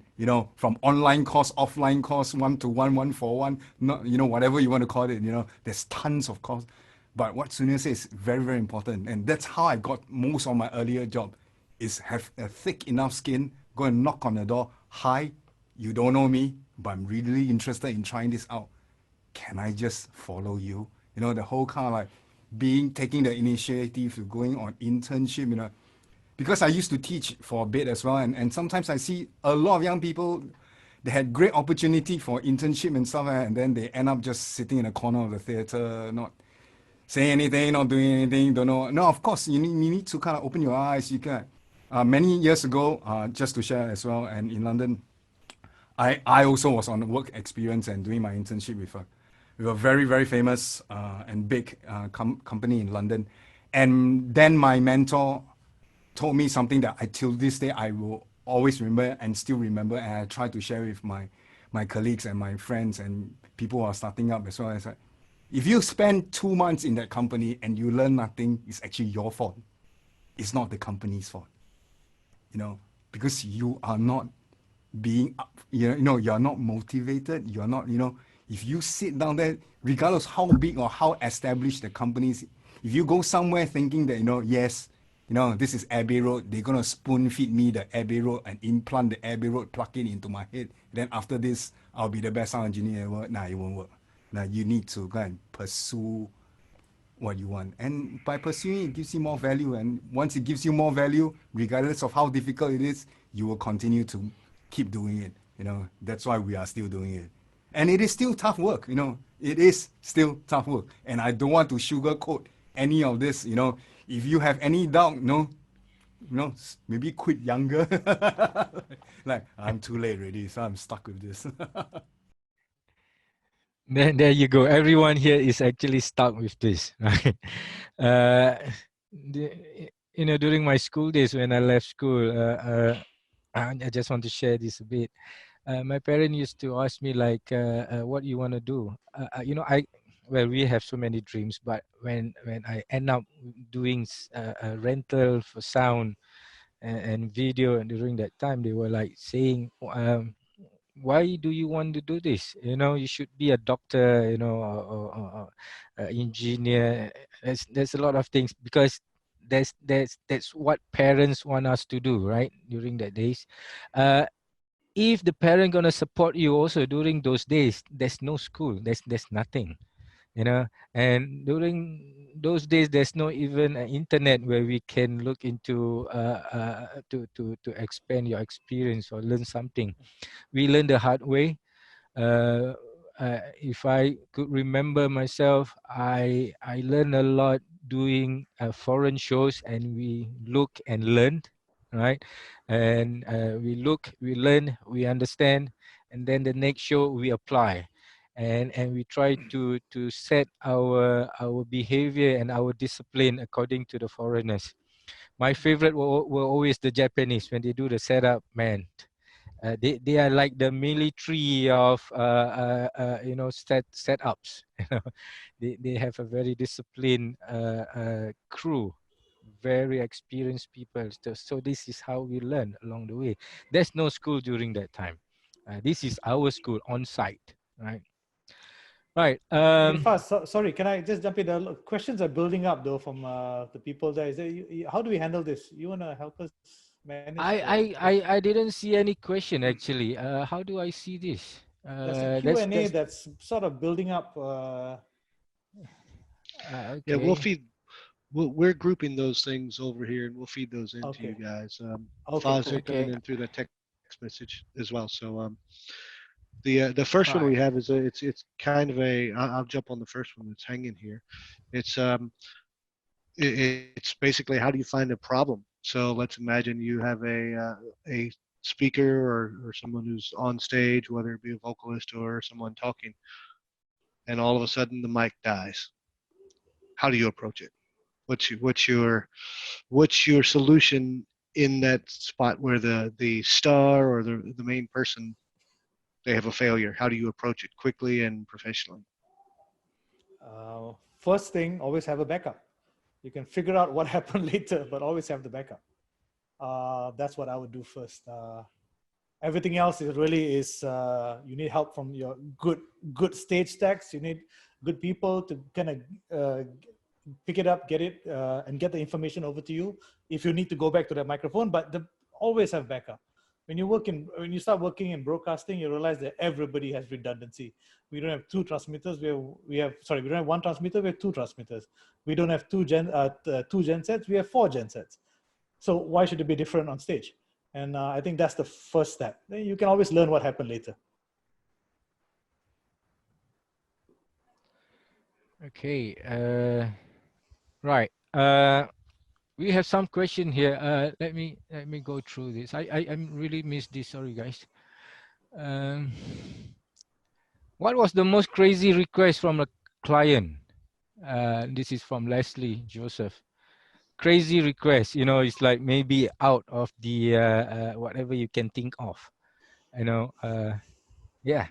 from online course, offline course, 1-to-1, 1-for-1, whatever you want to call it, there's tons of course. But what Sunil says is very, very important. And that's how I got most of my earlier job, is have a thick enough skin, go and knock on the door. Hi, you don't know me, but I'm really interested in trying this out. Can I just follow you? The whole kind of like taking the initiative to going on internship, because I used to teach for a bit as well. And sometimes I see a lot of young people, they had great opportunity for internship and stuff, and then they end up just sitting in a corner of the theater, not saying anything, not doing anything, don't know. No, of course, you need to kind of open your eyes. You can. Many years ago, just to share as well, and in London, I also was on work experience and doing my internship with a very, very famous and big company in London. And then my mentor told me something that till this day I will always remember and still remember, and I try to share with my colleagues and my friends and people who are starting up as well. As if you spend 2 months in that company and you learn nothing, it's actually your fault. It's not the company's fault, because you are not being, you're not motivated. You're not, if you sit down there, regardless how big or how established the company is, if you go somewhere thinking that, yes, this is Abbey Road, they're going to spoon feed me the Abbey Road and implant the Abbey Road plug-in into my head. Then after this, I'll be the best sound engineer ever. Nah, it won't work. Now you need to go and pursue what you want, and by pursuing it gives you more value. And once it gives you more value, regardless of how difficult it is, you will continue to keep doing it. That's why we are still doing it, and it is still tough work. It is still tough work, and I don't want to sugarcoat any of this. If you have any doubt, maybe quit younger. Like, I'm too late already, so I'm stuck with this. Then there you go. Everyone here is actually stuck with this, right? During my school days, when I left school, I just want to share this a bit. My parents used to ask me like, what you want to do? We have so many dreams, but when I end up doing a rental for sound and video, and during that time, they were like saying, why do you want to do this? You should be a doctor, or engineer. There's a lot of things, because that's what parents want us to do, right? During that days. If the parent gonna support you also during those days, there's no school, there's nothing, and during those days there's no even internet where we can look into to expand your experience or learn something. We learn the hard way. if I could remember myself, I learned a lot doing foreign shows, and we look and learn, right? And we look, we learn, we understand, and then the next show we apply, and we try to set our behavior and our discipline according to the foreigners. My favorite were always the Japanese when they do the setup, man. They are like the military of setups. You know, they have a very disciplined crew, very experienced people. So this is how we learn along the way. There's no school during that time. This is our school on site, right? Right. Okay, fast. Sorry, can I just jump in? The questions are building up though from the people there. Is there how do we handle this? You wanna help us manage? I didn't see any question actually. How do I see this? There's a Q&A that's sort of building up. Okay. Yeah, we're grouping those things over here, and we'll feed those into you guys. Files are coming in through the text message as well. So the first one we have is it's kind of I'll jump on the first one that's hanging here. It's basically, how do you find a problem? So let's imagine you have a speaker or someone who's on stage, whether it be a vocalist or someone talking, and all of a sudden the mic dies. How do you approach it? What's your solution in that spot where the star or the main person, they have a failure? How do you approach it quickly and professionally? First thing, always have a backup. You can figure out what happened later, but always have the backup. That's what I would do first. Everything else is really you need help from your good stage techs. You need good people to kind of pick it up, get it, and get the information over to you if you need to go back to the microphone. But always have backup. When you start working in broadcasting, you realize that everybody has redundancy. We don't have two transmitters. We don't have one transmitter. We have two transmitters. We don't have two gensets. We have four gensets. So why should it be different on stage? And I think that's the first step. Then you can always learn what happened later. Okay. Right. We have some question here. Let me go through this. I really missed this. Sorry, guys. What was the most crazy request from a client? This is from Leslie Joseph. Crazy request. You know, it's like maybe out of the whatever you can think of. You know. Yeah.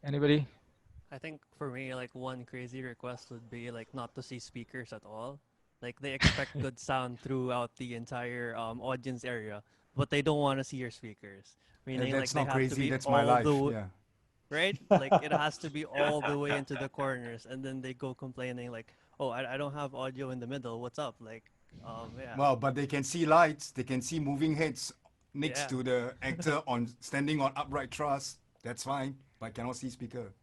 Anybody? I think for me, like one crazy request would be like not to see speakers at all. Like they expect good sound throughout the entire audience area, but they don't want to see your speakers. Meaning, that's like not they have crazy. to be That's all my life. the right? Like it has to be all the way into the corners, and then they go complaining like, "Oh, I don't have audio in the middle. What's up?" Like, yeah. Well, but they can see lights. They can see moving heads next Yeah. to the actor standing on upright truss. That's fine, but cannot see speaker.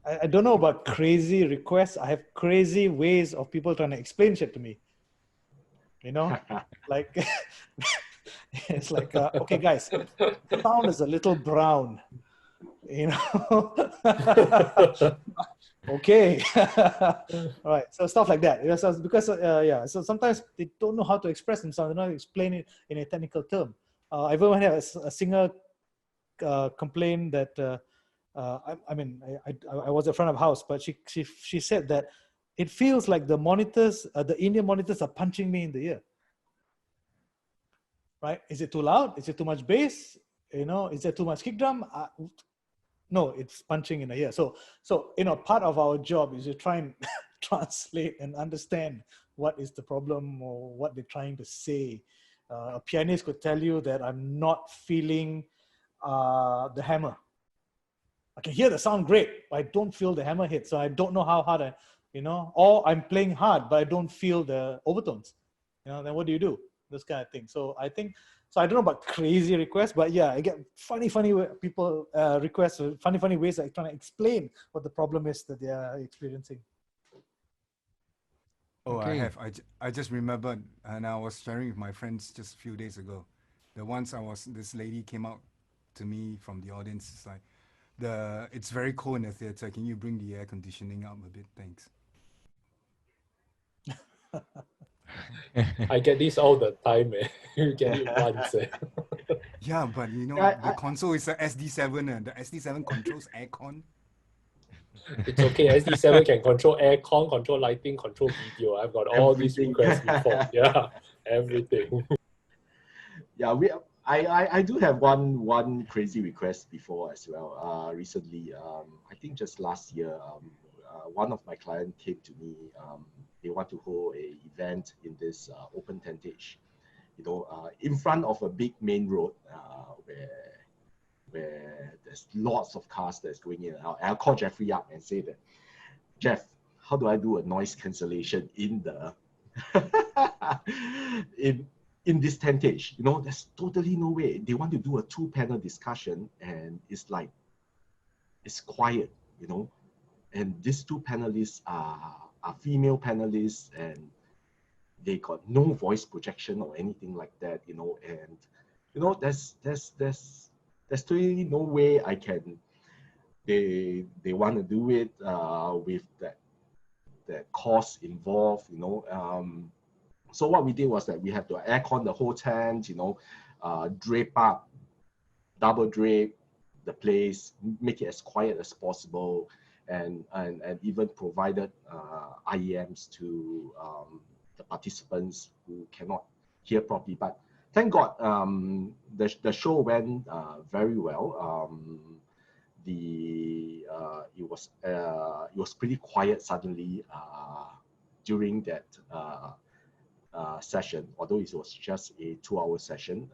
I don't know about crazy requests. I have crazy ways of people trying to explain shit to me. You know, like it's like, okay, guys, sound is a little brown. You know, okay, all right. So stuff like that. So because so sometimes they don't know how to express themselves. They don't know how to explain it in a technical term. I ever had a singer complain that. I was in front of house, but she said that it feels like the monitors, the Indian monitors, are punching me in the ear. Right? Is it too loud? Is it too much bass? You know, is there too much kick drum? No, it's punching in the ear. So you know, part of our job is to try and translate and understand what is the problem or what they're trying to say. A pianist could tell you that I'm not feeling the hammer. I can hear the sound great, but I don't feel the hammer hit. So I don't know how hard or I'm playing hard, but I don't feel the overtones. You know, then what do you do? This kind of thing. So I don't know about crazy requests, but yeah, I get funny people requests, funny ways like trying to explain what the problem is that they are experiencing. Oh, okay. I just remembered, and I was sharing with my friends just a few days ago. The ones this lady came out to me from the audience. It's like, it's very cold in the theater. Can you bring the air conditioning up a bit? Thanks. I get this all the time, eh. You get it once. Eh. Yeah, but you know, the console is a SD7 and the SD7 controls aircon. It's okay. SD7 can control aircon, control lighting, control video. I've got all these Everything. requests before. Yeah, everything. Yeah, I do have one crazy request before as well. Recently, I think just last year, one of my clients came to me. They want to hold a event in this open tentage, you know, in front of a big main road, where there's lots of cars that's going in and out. I'll call Jeffrey up and say that, Jeff, how do I do a noise cancellation in the in this tentage? You know, there's totally no way. They want to do a 2-panel discussion, and it's like, it's quiet, you know, and these 2 panelists are female panelists, and they got no voice projection or anything like that, you know, and you know, there's totally no way I can. They want to do it with that cost involved, you know. So what we did was that we had to aircon the whole tent, you know, drape up, double drape the place, make it as quiet as possible, and even provided IEMs to the participants who cannot hear properly. But thank God, the show went very well. It was pretty quiet suddenly during that session, although it was just a 2-hour session.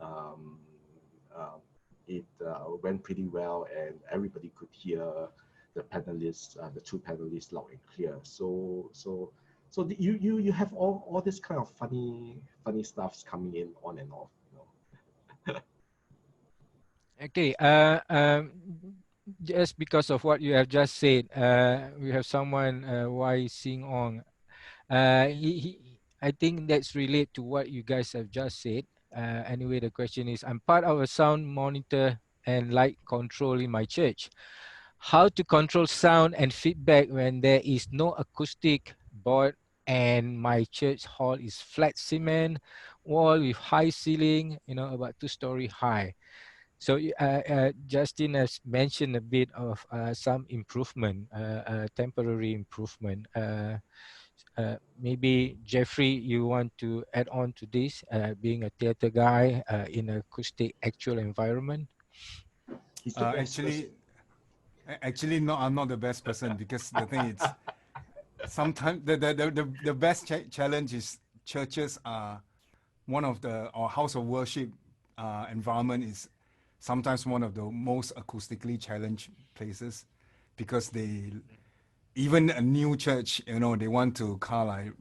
It went pretty well, and everybody could hear the panelists, the 2 panelists, loud and clear. So you have all this kind of funny stuffs coming in on and off, you know. Okay. Just because of what you have just said, we have someone Wai Sing Ong. I think that's related to what you guys have just said. Anyway, the question is, I'm part of a sound monitor and light control in my church. How to control sound and feedback when there is no acoustic board and my church hall is flat cement wall with high ceiling, you know, about 2-story high. So Justin has mentioned a bit of some improvement, temporary improvement. Maybe Jeffrey, you want to add on to this, being a theater guy in an acoustic actual environment? Actually, no, I'm not the best person, because the thing is, sometimes the best challenge is churches are one of the, or house of worship environment is sometimes one of the most acoustically challenged places, because even a new church, you know, they want to kind of like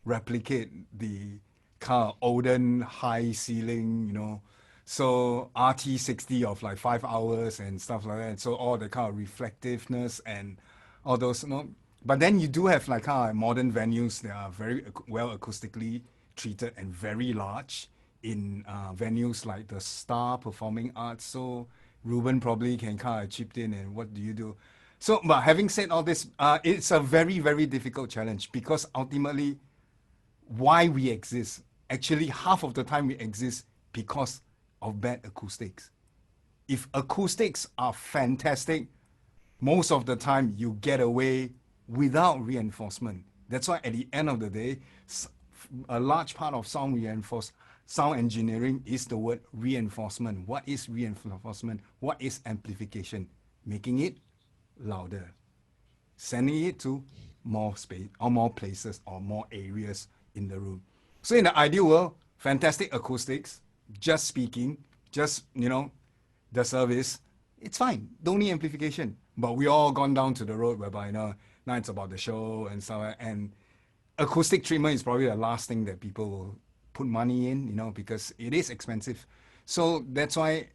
replicate the kind of olden high ceiling, you know, so RT60 of like 5 hours and stuff like that. So all the kind of reflectiveness and all those, you know. But then you do have like kind of modern venues that are very well acoustically treated and very large in venues like the Star Performing Arts. So Reuben probably can kind of chip in, and what do you do? So, but having said all this, it's a very, very difficult challenge, because ultimately why we exist, actually half of the time we exist because of bad acoustics. If acoustics are fantastic, most of the time you get away without reinforcement. That's why at the end of the day, a large part of sound engineering is the word reinforcement. What is reinforcement? What is amplification? Making it louder, sending it to more space or more places or more areas in the room. So in the ideal world, fantastic acoustics, just speaking, just, you know, the service, it's fine, don't need amplification. But we all gone down to the road whereby, you know, now it's about the show and stuff, and acoustic treatment is probably the last thing that people will put money in, you know, because it is expensive. So that's why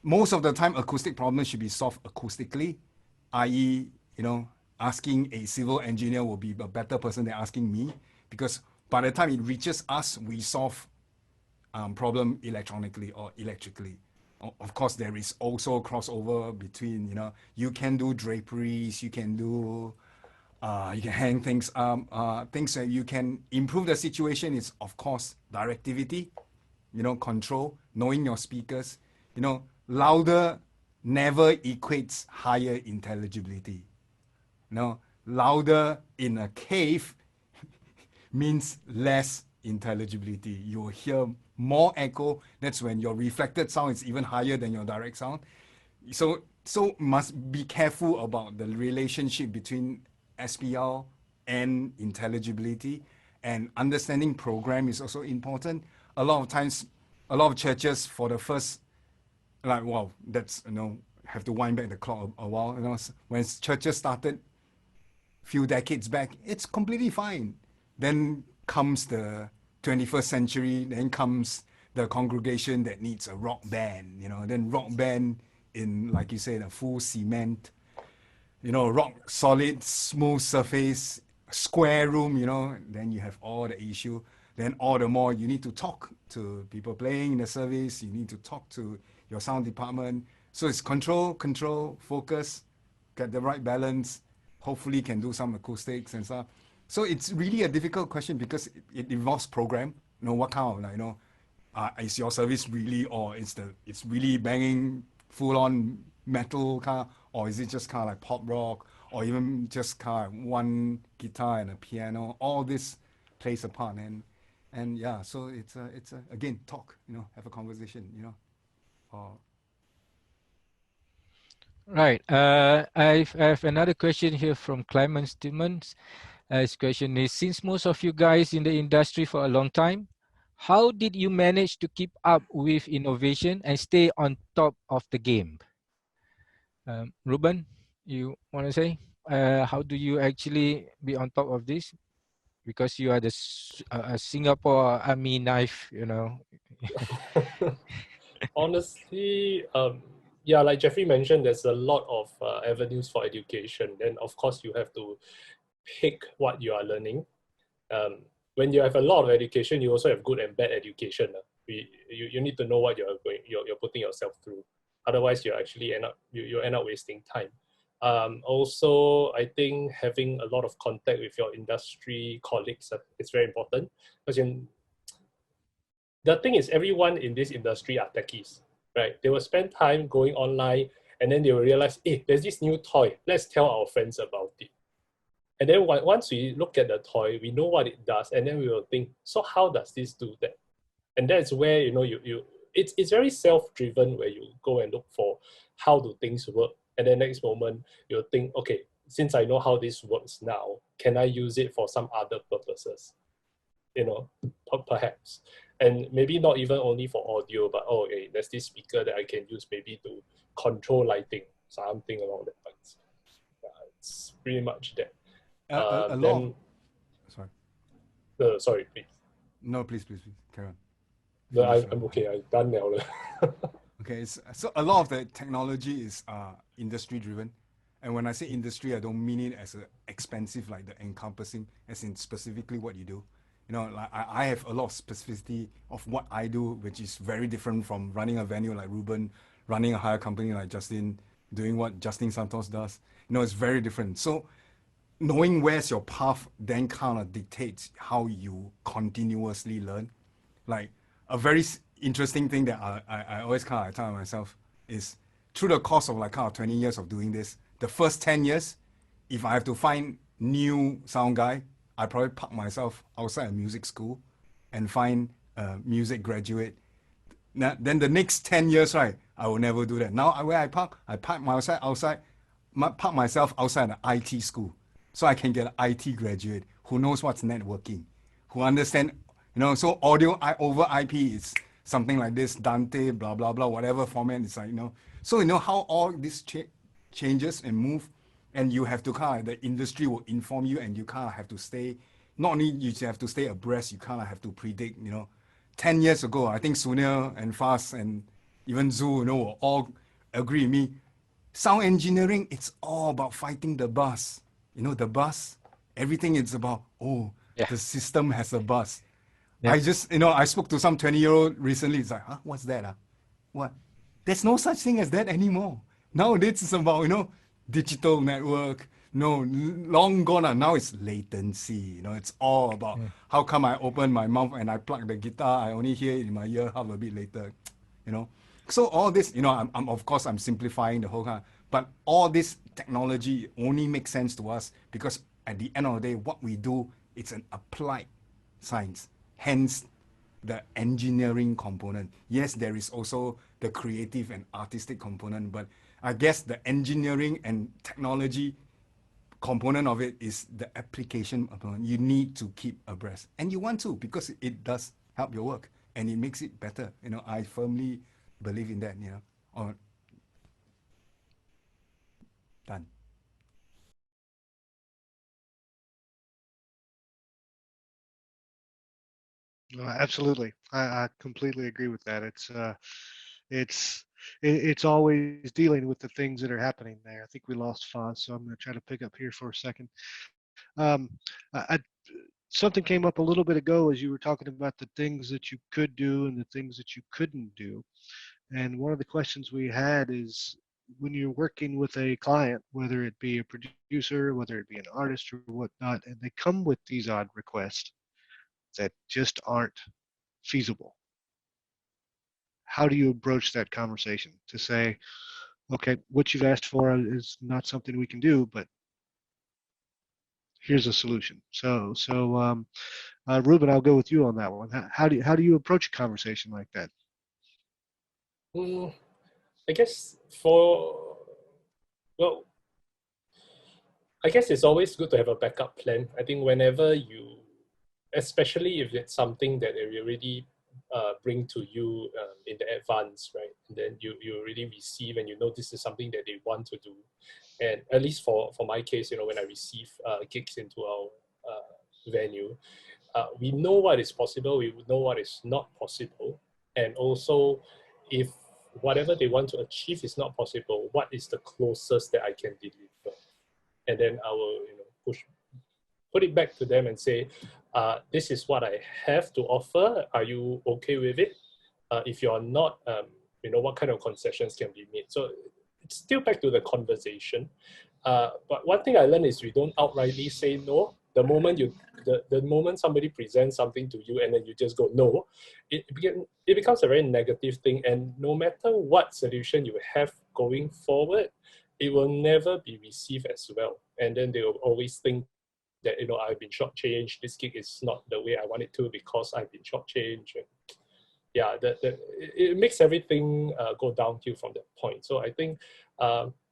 most of the time acoustic problems should be solved acoustically, i.e., you know, asking a civil engineer will be a better person than asking me, because by the time it reaches us, we solve problem electronically or electrically. Of course, there is also crossover between, you can do draperies, you can do, you can hang things up, things that you can improve the situation is, of course, directivity, control, knowing your speakers, louder never equates higher intelligibility. Louder in a cave means less intelligibility. You will hear more echo. That's when your reflected sound is even higher than your direct sound. So must be careful about the relationship between SPL and intelligibility, and understanding program is also important. A lot of times, a lot of churches for the first, like, wow, that's, have to wind back the clock a while. When churches started few decades back, it's completely fine. Then comes the 21st century, then comes the congregation that needs a rock band, then rock band in, like you said, a full cement, rock solid, smooth surface, square room, then you have all the issue. Then all the more you need to talk to people playing in the service, you need to talk to your sound department. So it's control, focus, get the right balance, hopefully can do some acoustics and stuff. So it's really a difficult question because it involves program. What kind of, is your service really, or it's really banging full-on metal kind, or is it just kind of like pop rock, or even just kind of one guitar and a piano? All this plays a part, and yeah. So it's again, talk. Have a conversation. Or Right. I have another question here from Clement Stevens. His question is, since most of you guys in the industry for a long time, how did you manage to keep up with innovation and stay on top of the game? Reuben, you want to say? How do you actually be on top of this? Because you are the Singapore Army knife, Honestly, yeah, like Jeffrey mentioned, there's a lot of avenues for education. Then, of course, you have to pick what you are learning. When you have a lot of education, you also have good and bad education. You need to know what you're putting yourself through. Otherwise, you actually end up wasting time. Also, I think having a lot of contact with your industry colleagues is very important, because the thing is, everyone in this industry are techies, right? They will spend time going online, and then they will realize, hey, there's this new toy. Let's tell our friends about it. And then once we look at the toy, we know what it does, and then we will think, so how does this do that? And that's where, it's very self-driven, where you go and look for how do things work. And then next moment, you'll think, okay, since I know how this works now, can I use it for some other purposes? Perhaps. And maybe not even only for audio, but okay, there's this speaker that I can use maybe to control lighting, something along that lines. It's pretty much that. Sorry. Sorry, please. No, please, carry on. No, I'm okay. I'm done now. Okay, so a lot of the technology is industry driven, and when I say industry, I don't mean it as a expensive, like the encompassing, as in specifically what you do. Like I have a lot of specificity of what I do, which is very different from running a venue like Reuben, running a hire company like Justin, doing what Justin Santos does. It's very different. So knowing where's your path then kind of dictates how you continuously learn. Like a very interesting thing that I always kind of tell myself is, through the course of like kind of 20 years of doing this, the first 10 years, if I have to find new sound guy, I probably park myself outside a music school and find a music graduate. Then the next 10 years, right, I will never do that. Now where I park myself outside an IT school, so I can get an IT graduate who knows what's networking, who understand, so audio over IP is something like this, Dante, blah, blah, blah, whatever format it's like, So how all this changes and move, and you have to the industry will inform you, and you kind of have to stay, not only you have to stay abreast, you kind of have to predict, 10 years ago, I think Sunil and Fast and even Zoul, will all agree with me. Sound engineering, it's all about fighting the bus. The bus, everything is about, the system has a bus. Yeah. I just, I spoke to some 20-year-old recently. It's like, huh, what's that? What? There's no such thing as that anymore. Nowadays it's about, digital network. No, long gone. Now it's latency. It's all about how come I open my mouth and I plug the guitar, I only hear it in my ear half a bit later. So all this, I'm of course I'm simplifying the whole kind, but all this technology only makes sense to us because at the end of the day, what we do, it's an applied science. Hence the engineering component. Yes, there is also the creative and artistic component, but I guess the engineering and technology component of it is the application component. You need to keep abreast, and you want to because it does help your work and it makes it better. I firmly believe in that. Or done. Absolutely, I completely agree with that. It's always dealing with the things that are happening there. I think we lost Foz, so I'm going to try to pick up here for a second. Something came up a little bit ago as you were talking about the things that you could do and the things that you couldn't do. And one of the questions we had is when you're working with a client, whether it be a producer, whether it be an artist or whatnot, and they come with these odd requests that just aren't feasible. How do you approach that conversation to say, okay, what you've asked for is not something we can do, but here's a solution. So Reuben, I'll go with you on that one. How do you approach a conversation like that? I guess I guess it's always good to have a backup plan. I think whenever especially if it's something that they already bring to you in the advance, right? And then you already receive and this is something that they want to do. And at least for my case, when I receive gigs into our venue, we know what is possible, we know what is not possible. And also, if whatever they want to achieve is not possible, what is the closest that I can deliver? And then I will, put it back to them and say, this is what I have to offer. Are you okay with it? If you're not, what kind of concessions can be made? So it's still back to the conversation. But one thing I learned is we don't outrightly say no. The moment somebody presents something to you and then you just go no, it becomes a very negative thing. And no matter what solution you have going forward, it will never be received as well. And then they will always think that, I've been shortchanged. This gig is not the way I want it to because I've been shortchanged. Yeah, it makes everything go downhill from that point. So I think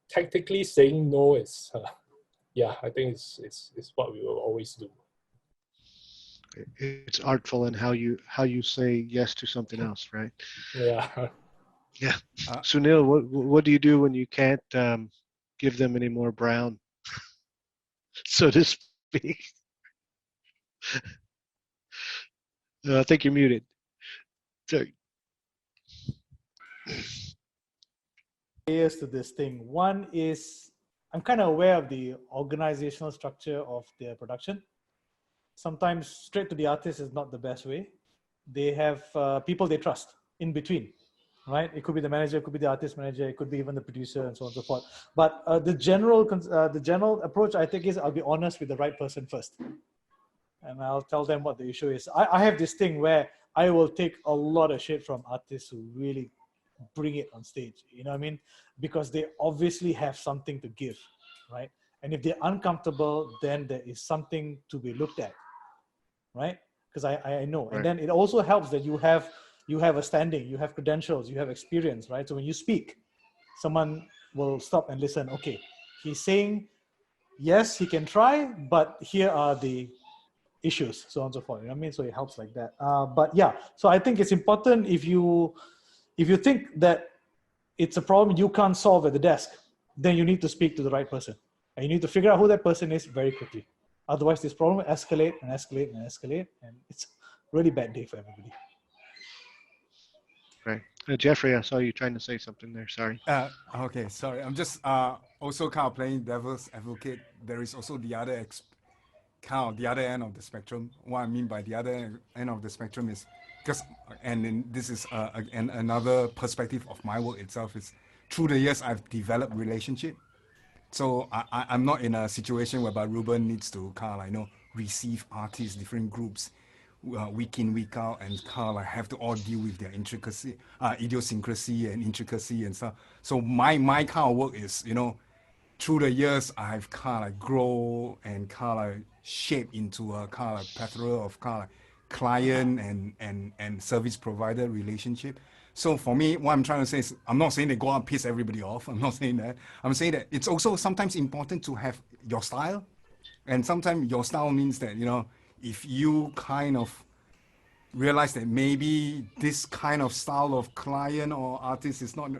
tactically saying no is, I think it's what we will always do. It's artful in how you say yes to something else, right? Yeah. Yeah. Sunil, what do you do when you can't give them any more brown, so to speak? I think you're muted. Sorry. Layers to this thing. One is I'm kind of aware of the organizational structure of their production. Sometimes straight to the artist is not the best way. They have people they trust in between, right? It could be the manager, it could be the artist manager, it could be even the producer, and so on and so forth. But the general approach I think is I'll be honest with the right person first, and I'll tell them what the issue is. I have this thing where I will take a lot of shit from artists who really bring it on stage, you know what I mean? Because they obviously have something to give, right? And if they're uncomfortable, then there is something to be looked at, right? Because I know. Right. And then it also helps that you have a standing, you have credentials, you have experience, right? So when you speak, someone will stop and listen. Okay, he's saying, yes, he can try, but here are the issues, so on and so forth. You know what I mean? So it helps like that. But yeah, so I think it's important if you think that it's a problem you can't solve at the desk, then you need to speak to the right person. And you need to figure out who that person is very quickly. Otherwise, this problem will escalate and escalate and escalate, and it's a really bad day for everybody. Right. Jeffrey, I saw you trying to say something there. Sorry. Okay, sorry. I'm just also kind of playing devil's advocate. There is also the other kind of the other end of the spectrum. What I mean by the other end of the spectrum is because, and then this is another perspective of my work itself, is through the years I've developed relationship. So I'm not in a situation whereby Reuben needs to kind of like, you know, receive artists, different groups, week in, week out, and kind of like have to all deal with their intricacy, idiosyncrasy and intricacy and stuff. So my kind of work is, you know, through the years I've kind of like grow and kind of like shape into a kind of like plethora of kind of like client and service provider relationship. So for me, what I'm trying to say is, I'm not saying they go out and piss everybody off. I'm not saying that. I'm saying that it's also sometimes important to have your style. And sometimes your style means that, you know, if you kind of realize that maybe this kind of style of client or artist is not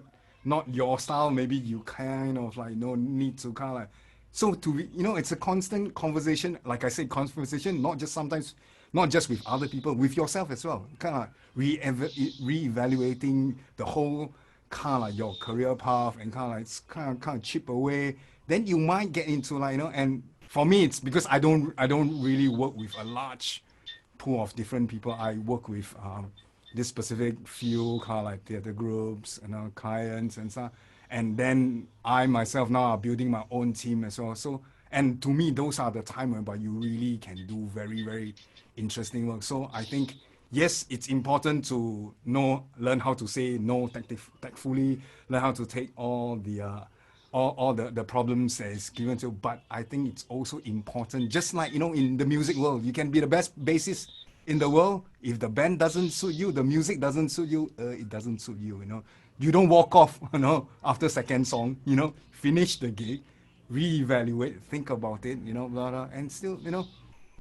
your style, maybe you kind of like, you know, need to kind of like, so to, you know, it's a constant conversation. Like I said, conversation, not just sometimes, not just with other people, with yourself as well. Kind of re-evaluating the whole kind of like your career path and kind of like kind of chip away. Then you might get into like, you know, and for me, it's because I don't really work with a large pool of different people. I work with this specific few kind of like theater groups and clients and stuff. And then I myself now are building my own team as well. So, and to me, those are the time whereby you really can do very, very interesting work. So I think, yes, it's important to learn how to say no tactfully, learn how to take all the problems that is given to you. But I think it's also important, just like, you know, in the music world, you can be the best bassist in the world. If the band doesn't suit you, the music doesn't suit you, it doesn't suit you, you know. You don't walk off, you know, after second song, you know, finish the gig, reevaluate, think about it, you know, blah, blah, and still, you know,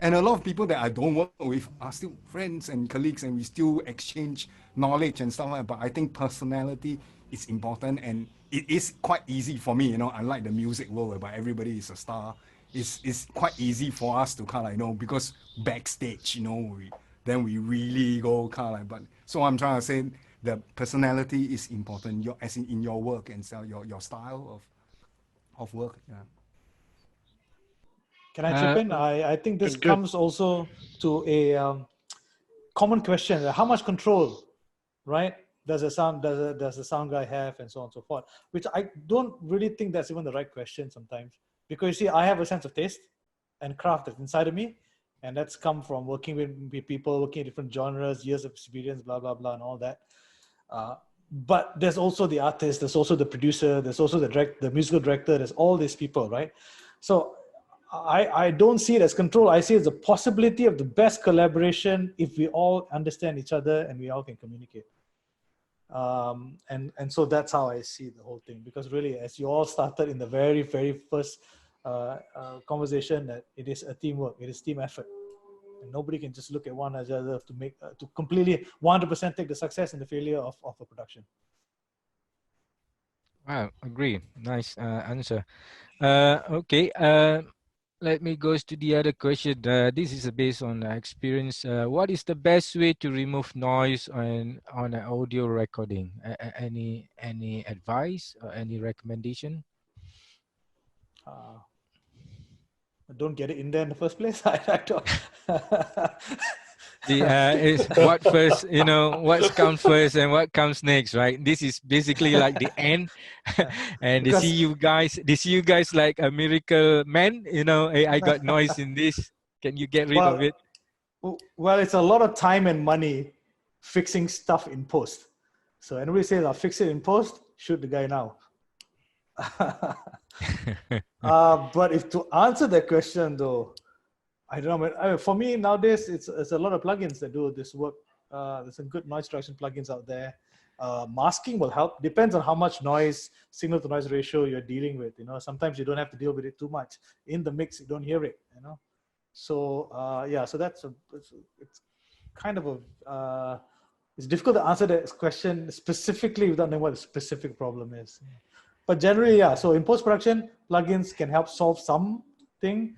and a lot of people that I don't work with are still friends and colleagues, and we still exchange knowledge and stuff like that. But I think personality is important, and it is quite easy for me, you know, unlike the music world whereby everybody is a star. It's quite easy for us to kind of, you know, because backstage, you know, then we really go kind of like, but so I'm trying to say the personality is important, as in your work and so your style of work. Yeah. Can I chip in? I think this Good, good. comes also to a common question: how much control, right, does the sound guy have, and so on and so forth? Which I don't really think that's even the right question sometimes, because you see, I have a sense of taste and craft that's inside of me, and that's come from working with people, working in different genres, years of experience, blah blah blah, and all that. But there's also the artist, there's also the producer, there's also the musical director, there's all these people, right? So I don't see it as control. I see it as a possibility of the best collaboration if we all understand each other and we all can communicate. And so that's how I see the whole thing. Because really, as you all started in the very, very first conversation, that it is a teamwork, it is team effort. And nobody can just look at one another to make to completely 100% take the success and the failure of a production. Wow, agree. Nice answer. Okay. Let me go to the other question. This is based on experience. What is the best way to remove noise on an audio recording? Any advice or any recommendation? Don't get it in there in the first place. I don't. Is what first, you know, what's comes first and what comes next, right? This is basically like the end. And Because, they see you guys like a miracle man, you know, hey, I got noise in this. Can you get rid of it? Well, it's a lot of time and money fixing stuff in post. So anybody says, I'll fix it in post, shoot the guy now. But if to answer that question though, I don't know. I mean, for me nowadays, it's a lot of plugins that do this work. There's some good noise reduction plugins out there. Masking will help. Depends on how much noise, signal to noise ratio you're dealing with. You know, sometimes you don't have to deal with it too much. In the mix, you don't hear it. You know, so yeah. So it's kind of a it's difficult to answer that question specifically without knowing what the specific problem is. But generally, yeah. So in post-production, plugins can help solve something.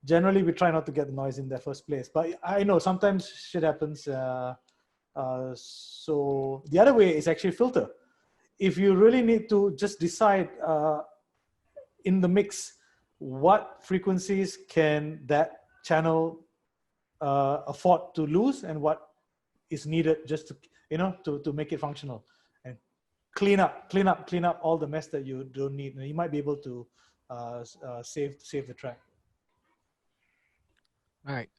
Generally, we try not to get the noise in the first place. But I know sometimes shit happens. So the other way is actually filter. If you really need to just decide in the mix what frequencies can that channel afford to lose, and what is needed just to, to make it functional, and clean up all the mess that you don't need. And you might be able to save the track. All right.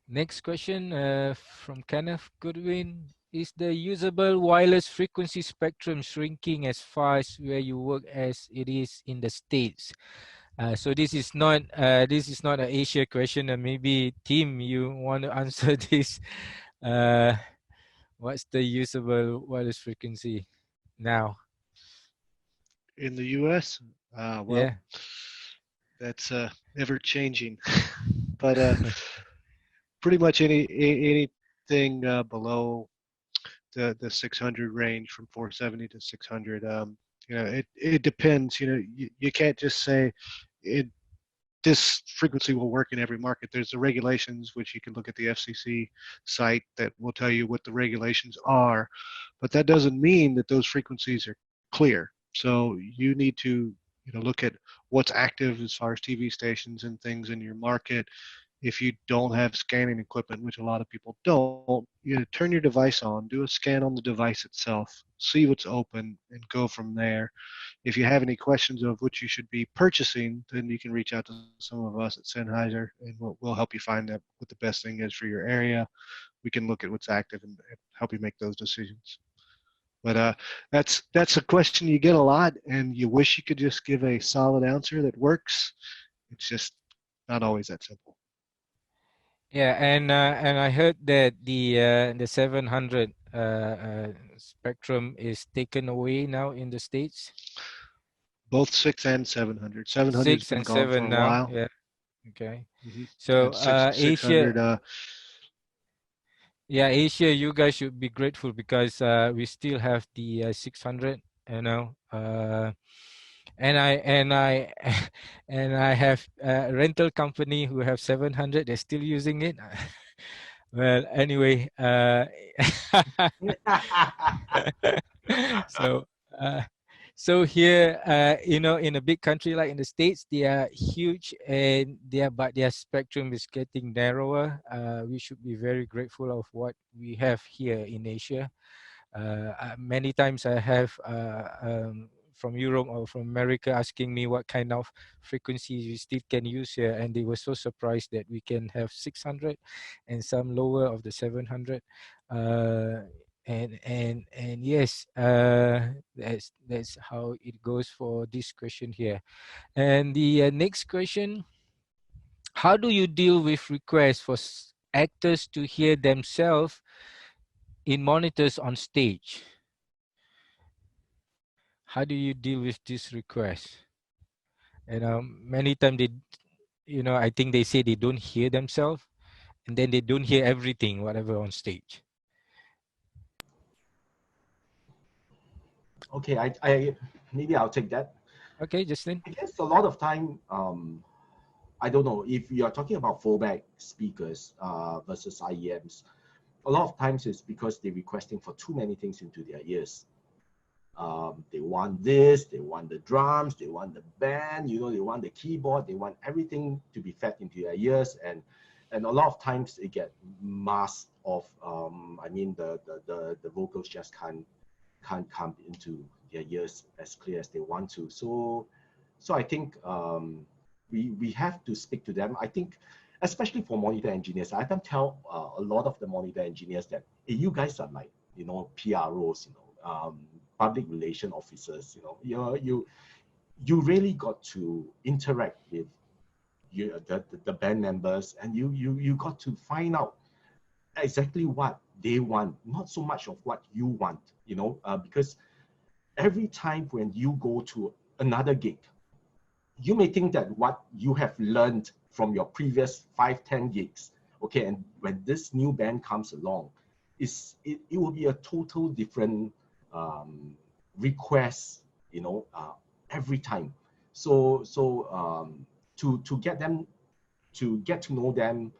Next question from Kenneth Goodwin. Is the usable wireless frequency spectrum shrinking as fast where you work as it is in the States? So this is not an Asia question, and maybe Tim, you want to answer this. What's the usable wireless frequency now? In the US? Well, yeah. That's ever changing. But pretty much anything below the 600 range, from 470 to 600, it depends. You can't just say this frequency will work in every market. There's the regulations, which you can look at the FCC site, that will tell you what the regulations are, but that doesn't mean that those frequencies are clear. So you need to look at what's active as far as TV stations and things in your market. If you don't have scanning equipment, which a lot of people don't, turn your device on, do a scan on the device itself, see what's open, and go from there. If you have any questions of what you should be purchasing, then you can reach out to some of us at Sennheiser, and we'll help you find out what the best thing is for your area. We can look at what's active and help you make those decisions. But that's a question you get a lot, and you wish you could just give a solid answer that works. It's just not always that simple. Yeah, and I heard that the 700 spectrum is taken away now in the States. Both 6 and 700. 700's been gone for a while. Yeah. Okay. Mm-hmm. So 600. Yeah, Asia, you guys should be grateful, because we still have the 600. And I have a rental company who have 700. They're still using it. Well, anyway, so here, in a big country like in the States, they are huge, and but their spectrum is getting narrower. We should be very grateful of what we have here in Asia. Many times I have from Europe or from America asking me what kind of frequencies we still can use here, and they were so surprised that we can have 600 and some lower of the 700. And yes, that's how it goes for this question here. And the next question: how do you deal with requests for actors to hear themselves in monitors on stage? How do you deal with this request? Many times they, I think they say they don't hear themselves, and then they don't hear everything, whatever on stage. Okay, I maybe I'll take that. Okay, Justin. I guess a lot of time, I don't know if you are talking about fallback speakers versus IEMs. A lot of times it's because they're requesting for too many things into their ears. They want this, they want the drums, they want the band, they want the keyboard, they want everything to be fed into their ears, and a lot of times it get masked off. I mean, the vocals just can't come into their ears as clear as they want to. So I think we have to speak to them. I think, especially for monitor engineers, I can tell a lot of the monitor engineers that, hey, you guys are like, PROs, public relation officers, you really got to interact with the band members, and you got to find out exactly what they want, not so much of what you want, because every time when you go to another gig, you may think that what you have learned from your previous 5-10 gigs, okay, and when this new band comes along, it will be a total different request, every time. So to get them, to get to know them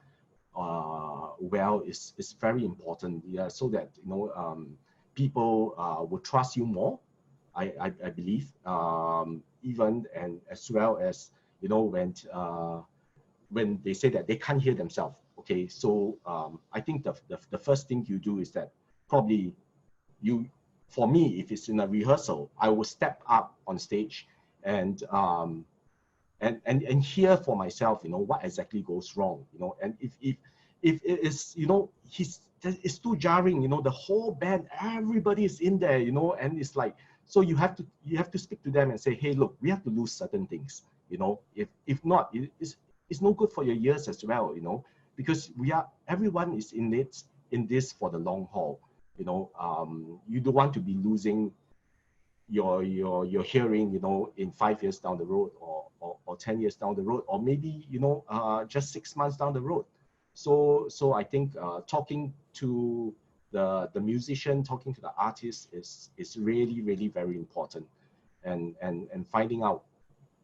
well is very important, so that people will trust you more. I believe even, and as well as, you know, when they say that they can't hear themselves. Okay, so I think the first thing you do is that probably for me, if it's in a rehearsal, I will step up on stage and hear for myself, you know, what exactly goes wrong, you know, and if it is, you know, it's too jarring, you know, the whole band, everybody is in there, you know, and it's like, so you have to speak to them and say, hey, look, we have to lose certain things, you know, if not, it's no good for your ears as well, you know, because everyone is in this for the long haul, you know. You don't want to be losing your hearing, you know, in 5 years down the road, or 10 years down the road, or maybe, you know, just 6 months down the road. So I think talking to the musician, talking to the artist is really, really very important, and finding out,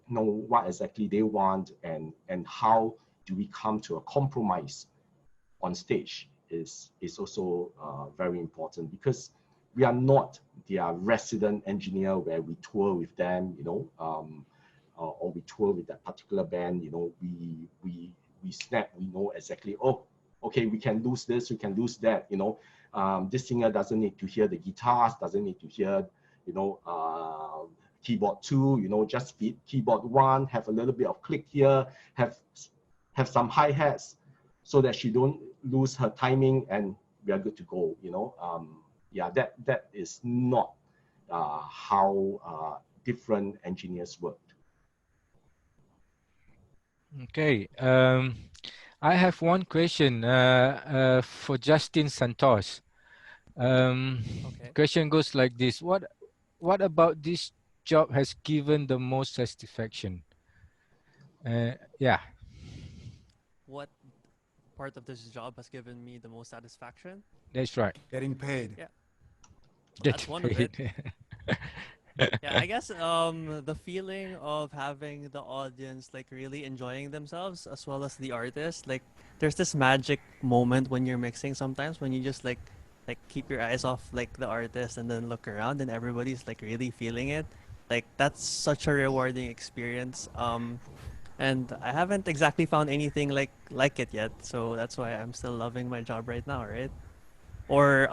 you know, what exactly they want, and how do we come to a compromise on stage is also very important, because we are not their resident engineer where we tour with them, you know, or we tour with that particular band, you know, we snap, we know exactly, oh, okay, we can lose this, we can lose that, you know. This singer doesn't need to hear the guitars, doesn't need to hear, you know, keyboard 2, you know, just feed keyboard 1, have a little bit of click here, have some hi-hats, so that she don't lose her timing, and we are good to go, you know. Yeah, that is not how different engineers work. Okay. I have one question for Justin Santos. Okay. Question goes like this: What about this job has given the most satisfaction? Yeah. What part of this job has given me the most satisfaction? That's right. Getting paid. Yeah. Well, that's one of it. Yeah, I guess the feeling of having the audience like really enjoying themselves, as well as the artist, like there's this magic moment when you're mixing sometimes, when you just like keep your eyes off like the artist and then look around and everybody's like really feeling it. Like that's such a rewarding experience. And I haven't exactly found anything like it yet, so that's why I'm still loving my job right now, right? Or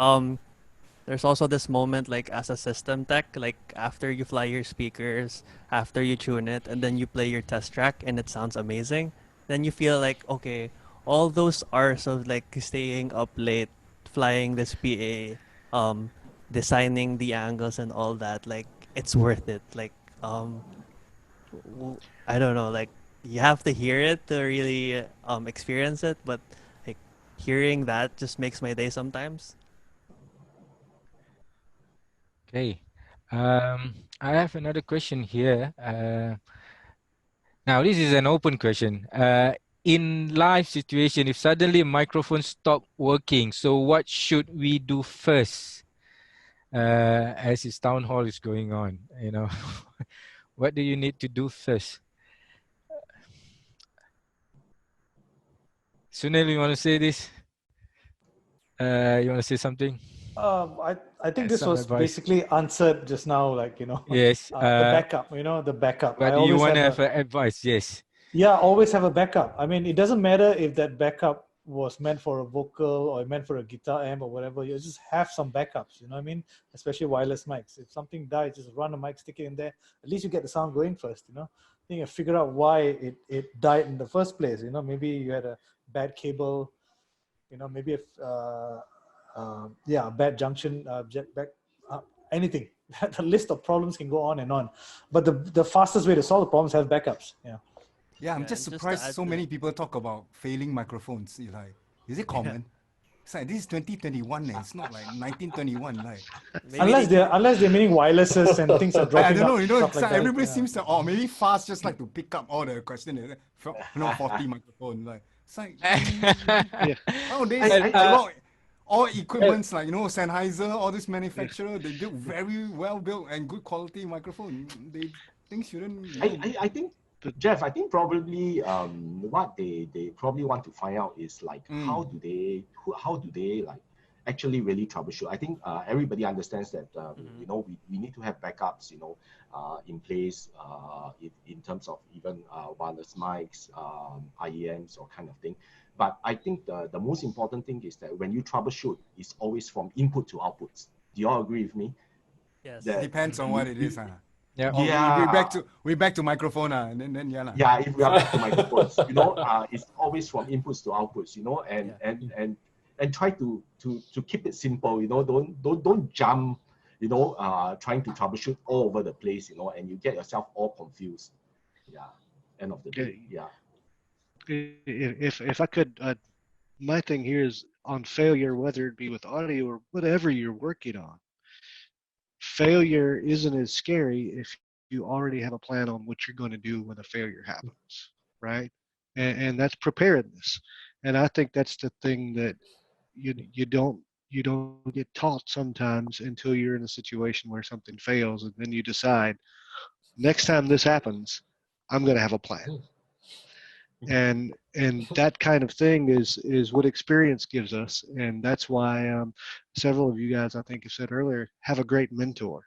there's also this moment like as a system tech, like after you fly your speakers, after you tune it, and then you play your test track and it sounds amazing, then you feel like, okay, all those hours of like staying up late, flying this PA, designing the angles and all that, like it's worth it. Like I don't know, like you have to hear it to really experience it, but like hearing that just makes my day sometimes. Okay. I have another question here. Now this is an open question. In live situation, if suddenly microphones stop working, so what should we do first? As this town hall is going on, you know, what do you need to do first? Sunil, you want to say this? You want to say something? I think As this some was advice. basically answered just now, like, you know, Yes. the backup, you know, the backup. But I do you always want to have advice? Yes. Yeah, always have a backup. I mean, it doesn't matter if that backup was meant for a vocal or meant for a guitar amp or whatever. You just have some backups, you know what I mean? Especially wireless mics. If something dies, just run a mic, stick it in there. At least you get the sound going first, you know? Then you figure out why it died in the first place, you know? Maybe you had a bad cable, you know, maybe if, yeah, a bad junction, anything. The list of problems can go on and on. But the fastest way to solve the problems is have backups, yeah. Yeah, I'm Yeah, just and just to surprised add so to many that- people talk about failing microphones. You're like, is it common? It's like, this is 2021, it's not like 1921. Like, Maybe Unless they're meaning wirelesses and things are I dropping don't know, out, you know, stuff it's like like that. everybody Yeah. seems to, or maybe fast just like to pick up all the questions. You know, 40 microphone. Like, it's like, nowadays, all equipments like, you know, Sennheiser, all this manufacturer, they build very well built and good quality microphone. Things shouldn't, you know. I think, Jeff, I think probably what they probably want to find out is like how do they like actually really troubleshoot. I think everybody understands that you know, we need to have backups, you know, in place in terms of even wireless mics, IEMs or kind of thing. But I think the most important thing is that when you troubleshoot, it's always from input to outputs. Do you all agree with me? Yes. That Depends on what it is. Yeah. Oh, yeah, we back to microphone. And then yeah. yeah, if we are back to microphones, you know, it's always from inputs to outputs, you know, and Yeah. and try to keep it simple, you know, don't jump, you know, trying to troubleshoot all over the place, you know, and you get yourself all confused. Yeah, end of the day. Yeah. If I could, my thing here is on failure, whether it be with audio or whatever you're working on. Failure isn't as scary if you already have a plan on what you're going to do when a failure happens, right? And that's preparedness. And I think that's the thing that you don't get taught sometimes until you're in a situation where something fails, and then you decide next time this happens, I'm going to have a plan. And that kind of thing is what experience gives us, and that's why several of you guys, I think, have said earlier, have a great mentor.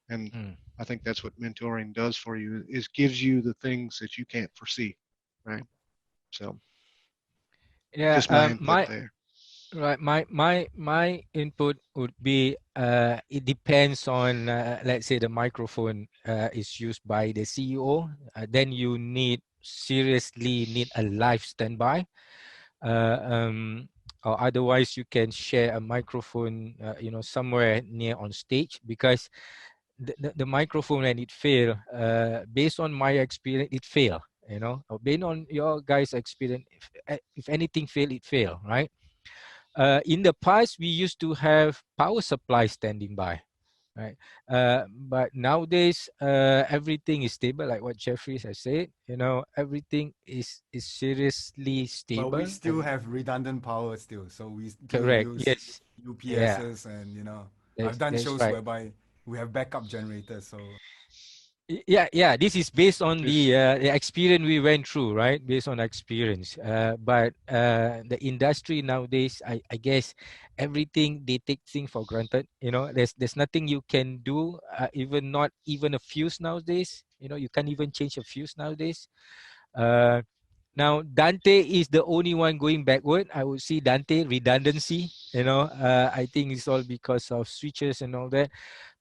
And I think that's what mentoring does for you, is gives you the things that you can't foresee, right? So Yeah. just my input there. Right. My input would be it depends on let's say the microphone is used by the CEO. Then you seriously need a live standby. Or otherwise you can share a microphone you know, somewhere near on stage, because the microphone, when it fail, based on my experience, it fail, you know, or based on your guys' experience, if anything fail, it fail, right? In the past, we used to have power supply standing by, right? But nowadays, everything is stable, like what Jeffrey has said. You know, everything is seriously stable. But we still have redundant power still, so we still Correct. use Yes. UPSs, and you know, I've done That's shows right. whereby we have backup generators. So Yeah. This is based on the experience we went through, right? Based on experience. But the industry nowadays, I guess, everything, they take things for granted. You know, there's nothing you can do, not even a fuse nowadays. You know, you can't even change a fuse nowadays. Now Dante is the only one going backward. I would see Dante redundancy. You know, I think it's all because of switches and all that.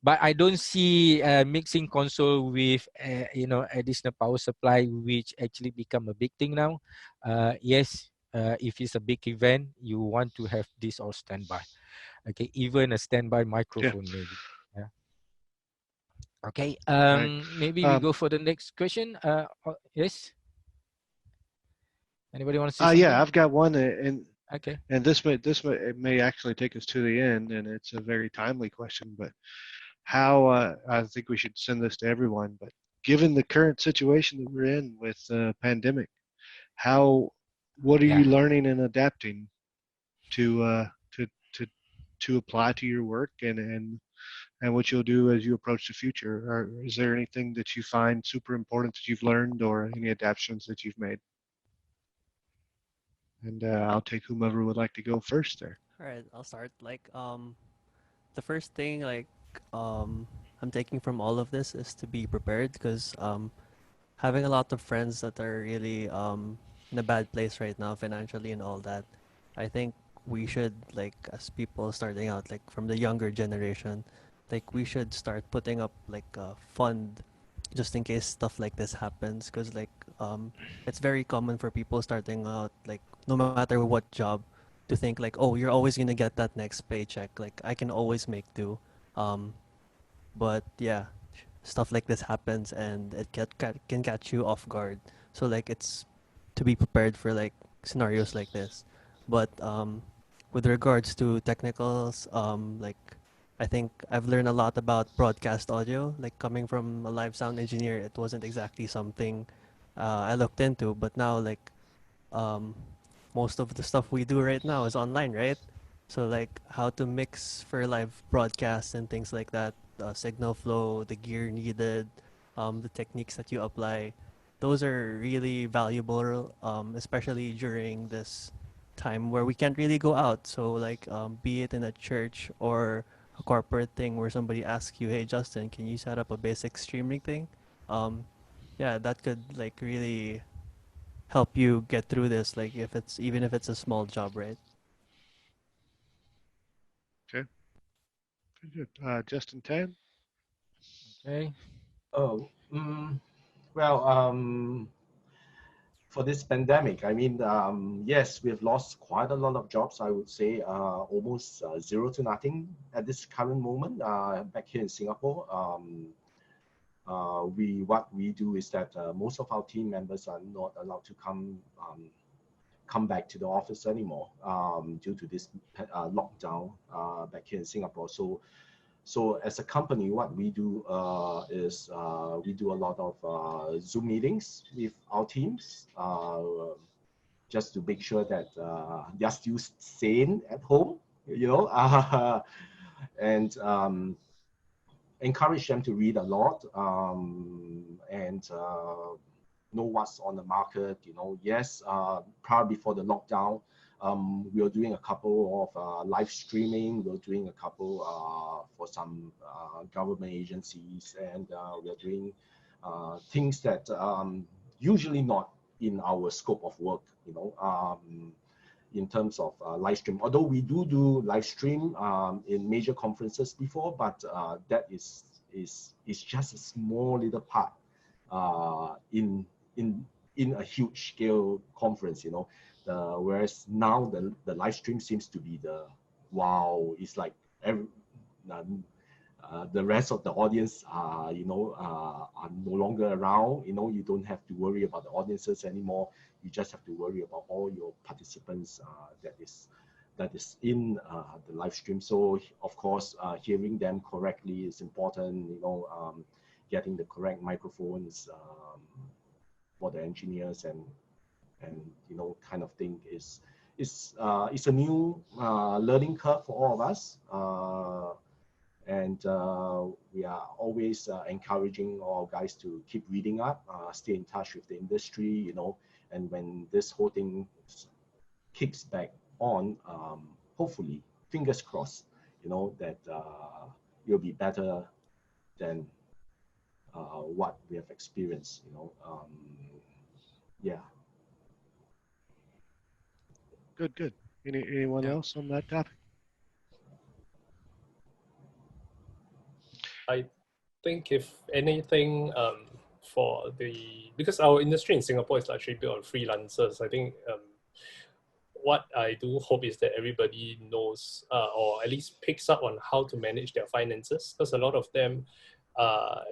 But I don't see mixing console with you know, additional power supply, which actually become a big thing now. Yes, if it's a big event, you want to have this all standby. Okay, even a standby microphone maybe. Yeah. Okay. Right. Maybe we go for the next question. Yes. Anybody want to say something? Yeah, I've got one, and Okay. and it may actually take us to the end, and it's a very timely question. But how I think we should send this to everyone. But given the current situation that we're in with pandemic, what are you learning and adapting to apply to your work, and what you'll do as you approach the future? Or is there anything that you find super important that you've learned, or any adaptations that you've made? And I'll take whomever would like to go first there. All right, I'll start. Like, the first thing, like, I'm taking from all of this is to be prepared, because having a lot of friends that are really in a bad place right now financially and all that, I think we should, like, as people starting out, like from the younger generation, like we should start putting up like a fund just in case stuff like this happens, because like it's very common for people starting out, like no matter what job, to think like, oh, you're always gonna get that next paycheck, like I can always make do. But yeah, stuff like this happens and it can catch you off guard, so like it's to be prepared for like scenarios like this. But with regards to technicals, like I think I've learned a lot about broadcast audio. Like coming from a live sound engineer, it wasn't exactly something I looked into, but now like um, most of the stuff we do right now is online, right? So like how to mix for live broadcasts and things like that, signal flow, the gear needed, the techniques that you apply, those are really valuable, especially during this time where we can't really go out. So like, be it in a church or a corporate thing where somebody asks you, "Hey Justin, can you set up a basic streaming thing?" Yeah, that could like really help you get through this. Like if it's even if it's a small job, right? Okay. Good. Justin Tan. Okay. Oh, well, for this pandemic, I mean, yes, we've lost quite a lot of jobs. I would say almost zero to nothing at this current moment. Back here in Singapore, what we do is that most of our team members are not allowed to come back to the office anymore due to this lockdown back here in Singapore. So as a company, what we do is we do a lot of Zoom meetings with our teams just to make sure that they're still sane at home, you know, and encourage them to read a lot and know what's on the market. You know, yes, prior before the lockdown, we were doing a couple of live streaming. We were doing a couple for some government agencies, and we are doing things that usually not in our scope of work. You know, in terms of live stream. Although we do live stream in major conferences before, but that is just a small little part in a huge scale conference. You know. Whereas now the live stream seems to be the wow. It's like the rest of the audience are are no longer around. You know, you don't have to worry about the audiences anymore. You just have to worry about all your participants that is in the live stream. So of course, hearing them correctly is important. You know, getting the correct microphones for the engineers and you know, kind of thing is a new learning curve for all of us, and we are always encouraging all guys to keep reading up, stay in touch with the industry, you know, and when this whole thing kicks back on, hopefully, fingers crossed, you know, that you'll be better than what we have experienced, you know. Yeah. Good. Anyone else on that topic? I think if anything, because our industry in Singapore is actually built on freelancers, I think what I do hope is that everybody knows or at least picks up on how to manage their finances, because a lot of them,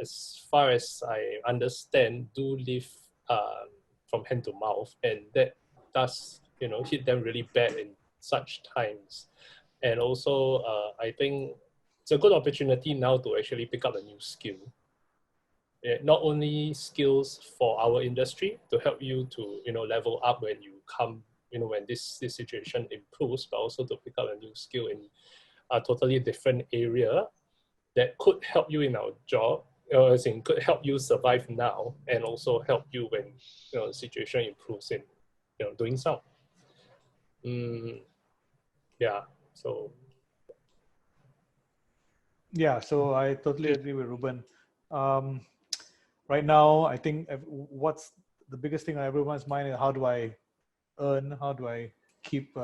as far as I understand, do live from hand to mouth, and that does, you know, hit them really bad in such times. And also, I think it's a good opportunity now to actually pick up a new skill. Not only skills for our industry to help you to, you know, level up when you come, you know, when this situation improves, but also to pick up a new skill in a totally different area that could help you in our job, as in could help you survive now, and also help you when, you know, the situation improves in, you know, doing so. Yeah. So. Yeah. So I totally agree with Reuben. Right now, I think what's the biggest thing on everyone's mind is how do I earn? How do I keep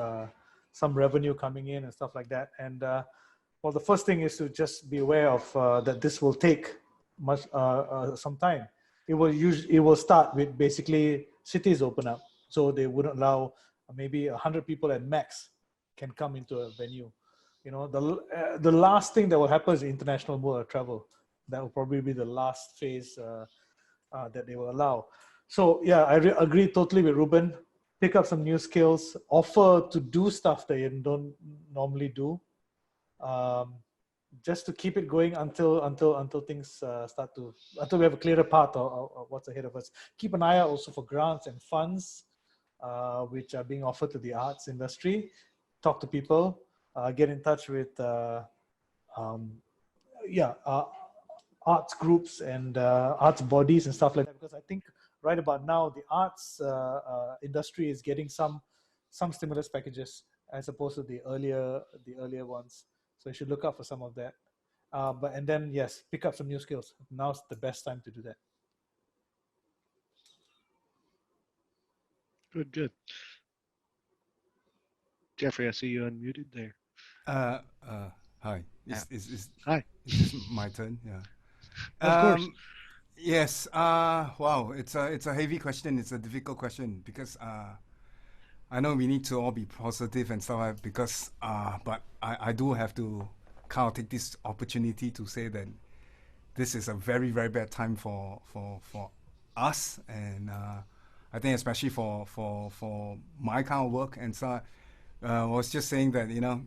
some revenue coming in and stuff like that? And well, the first thing is to just be aware of that this will take some time. It will start with basically cities open up, so they wouldn't allow maybe 100 people at max can come into a venue. You know, the last thing that will happen is international mode of travel. That will probably be the last phase that they will allow. So yeah, I agree totally with Reuben. Pick up some new skills, offer to do stuff that you don't normally do, just to keep it going until things until we have a clearer path of what's ahead of us. Keep an eye out also for grants and funds which are being offered to the arts industry. Talk to people, get in touch with arts groups and arts bodies and stuff like that, because I think right about now the arts industry is getting some some stimulus packages as opposed to the earlier ones. So you should look out for some of that. And then yes, pick up some new skills. Now's the best time to do that. Good. Jeffrey, I see you unmuted there. Hi. Hi. Is this my turn? Yeah. Of course. Yes. Wow. It's a heavy question. It's a difficult question because I know we need to all be positive and stuff because but I do have to kind of take this opportunity to say that this is a very, very bad time for us, and I think especially for my kind of work. And so I was just saying that, you know,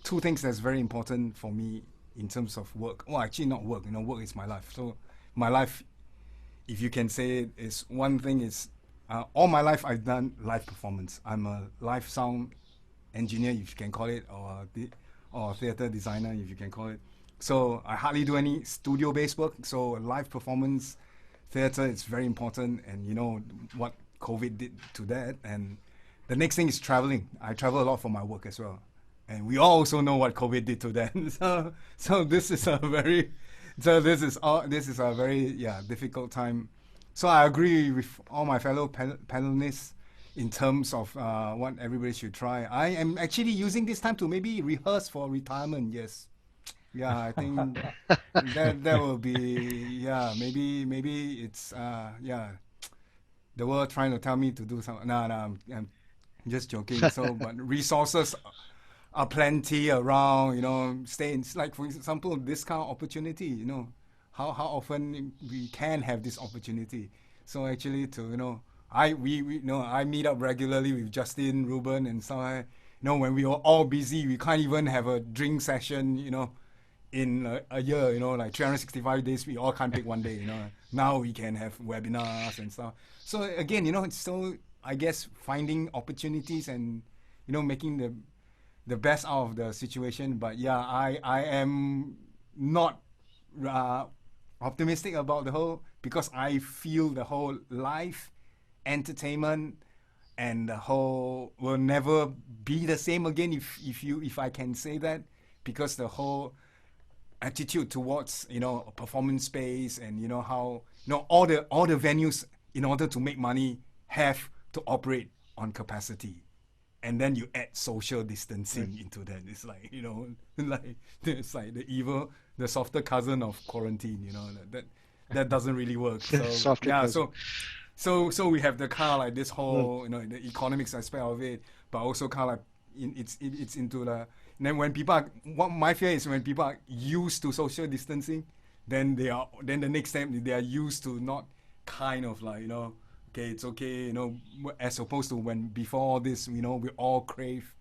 two things that's very important for me in terms of work. Well, actually not work, you know, work is my life. So my life, if you can say it, is one thing is all my life I've done live performance. I'm a live sound engineer, if you can call it, or a theater designer, if you can call it. So I hardly do any studio-based work. So live performance, theater is very important, and you know what COVID did to that. And the next thing is traveling. I travel a lot for my work as well, and we all also know what COVID did to that. So this is a very difficult time. So I agree with all my fellow panelists in terms of what everybody should try. I am actually using this time to maybe rehearse for retirement. Yes. Yeah, I think that will be, maybe it's the world trying to tell me to do something. No, I'm just joking. So, but resources are plenty around, you know, like for example, this kind of opportunity, you know, how often we can have this opportunity. So actually I meet up regularly with Justin, Reuben, and Salleh. You know, when we were all busy, we can't even have a drink session, you know, in a year, you know, like 365 days, we all can't pick one day, you know. Now we can have webinars and stuff. So again, you know, it's still, I guess, finding opportunities and, you know, making the best out of the situation. But yeah, I am not optimistic about the whole, because I feel the whole live entertainment and the whole will never be the same again, if I can say that, because the whole attitude towards, you know, performance space, and you know how, you know, all the venues, in order to make money, have to operate on capacity, and then you add social distancing into that. It's like, you know, like it's like the softer cousin of quarantine, you know, that doesn't really work. So cousin. So we have the kind of like this whole, you know, the economics aspect of it, but also kind of like it's into the. And then when people what my fear is, when people are used to social distancing, then the next time they are used to not kind of like, you know, okay, it's okay, you know, as opposed to when before all this, you know, we all crave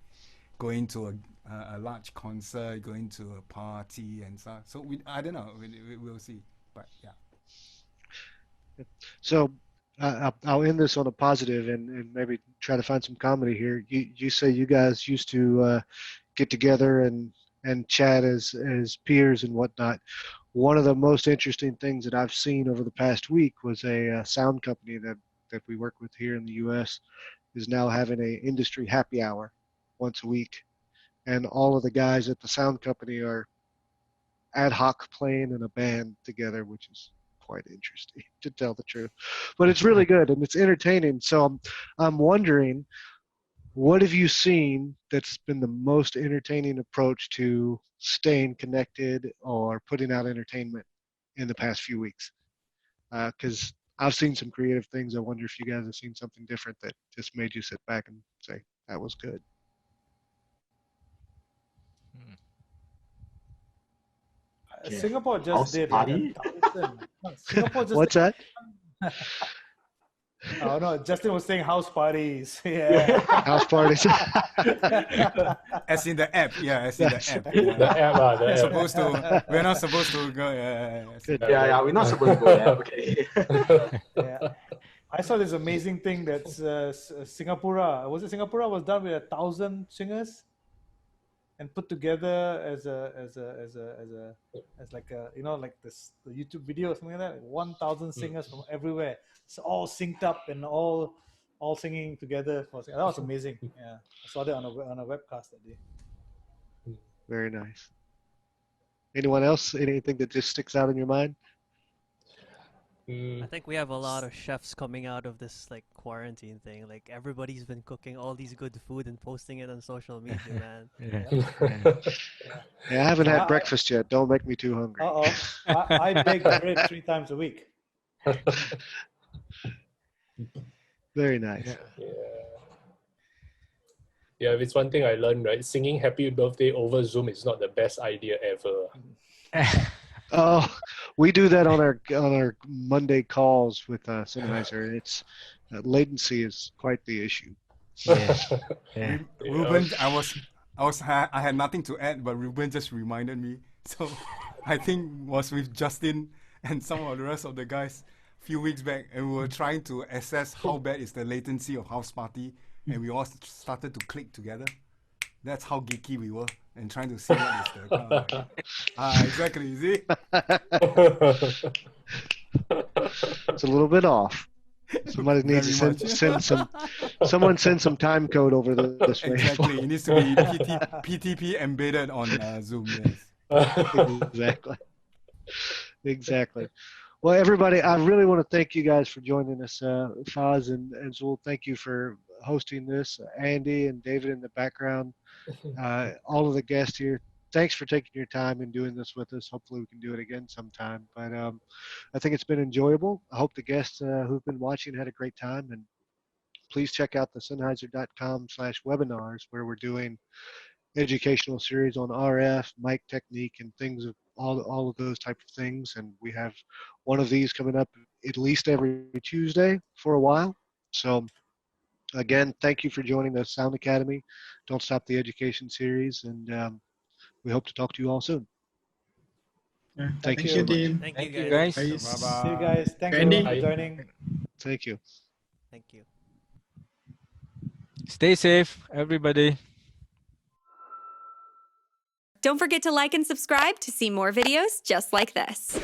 going to a large concert, going to a party and stuff. So I don't know, we'll see, but yeah. So I'll end this on a positive and maybe try to find some comedy here. You say you guys used to get together and chat as peers and whatnot. One of the most interesting things that I've seen over the past week was a sound company that we work with here in the U.S. is now having a industry happy hour once a week, and all of the guys at the sound company are ad hoc playing in a band together, which is quite interesting, to tell the truth. But it's really good and it's entertaining. So I'm wondering, what have you seen that's been the most entertaining approach to staying connected or putting out entertainment in the past few weeks? Because I've seen some creative things. I wonder if you guys have seen something different that just made you sit back and say, that was good. Singapore just did party. Singapore just What's that? Oh no, Justin was saying house parties. Yeah. House parties. As in the app, as in the app. The app, the app. Supposed to, we're not supposed to go. We're not supposed to go there. Okay. Yeah. I saw this amazing thing that's Singapura. Was it Singapura was done with 1,000 singers and put together as like a, you know, like this the YouTube video or something like that. 1,000 singers from everywhere. It's all synced up and all all singing together. That was amazing. Yeah, I saw that on a webcast that day. Very nice. Anyone else? Anything that just sticks out in your mind? I think we have a lot of chefs coming out of this like quarantine thing. Like everybody's been cooking all these good food and posting it on social media, man. Yeah, I haven't had breakfast yet. Don't make me too hungry. I bake bread 3 times a week. Very nice. Yeah, if it's one thing I learned, right? Singing happy birthday over Zoom is not the best idea ever. Oh, we do that on our Monday calls with Sennheiser. It's latency is quite the issue. Yeah. Reuben, I had nothing to add, but Reuben just reminded me. So I think was with Justin and some of the rest of the guys a few weeks back, and we were trying to assess how bad is the latency of house party, and we all started to click together. That's how geeky we were, and trying to see what is the exactly, you see? It's a little bit off. Somebody needs to send some time code over this way. Exactly, it needs to be PTP embedded on Zoom. Yes. Exactly. Well, everybody, I really want to thank you guys for joining us. Faz and Zoul, thank you for hosting this. Andy and David in the background, all of the guests here, thanks for taking your time and doing this with us. Hopefully we can do it again sometime. But I think it's been enjoyable. I hope the guests who've been watching had a great time. And please check out the Sennheiser.com/webinars, where we're doing educational series on RF, mic technique, and things of all of those type of things. And we have one of these coming up at least every Tuesday for a while. So again, thank you for joining the Sound Academy Don't Stop the Education series, and we hope to talk to you all soon. Thank you so much. team. Thank you guys. See you guys. Thanks Andy. everyone for joining. Thank you. Thank you. Stay safe, everybody. Don't forget to like and subscribe to see more videos just like this.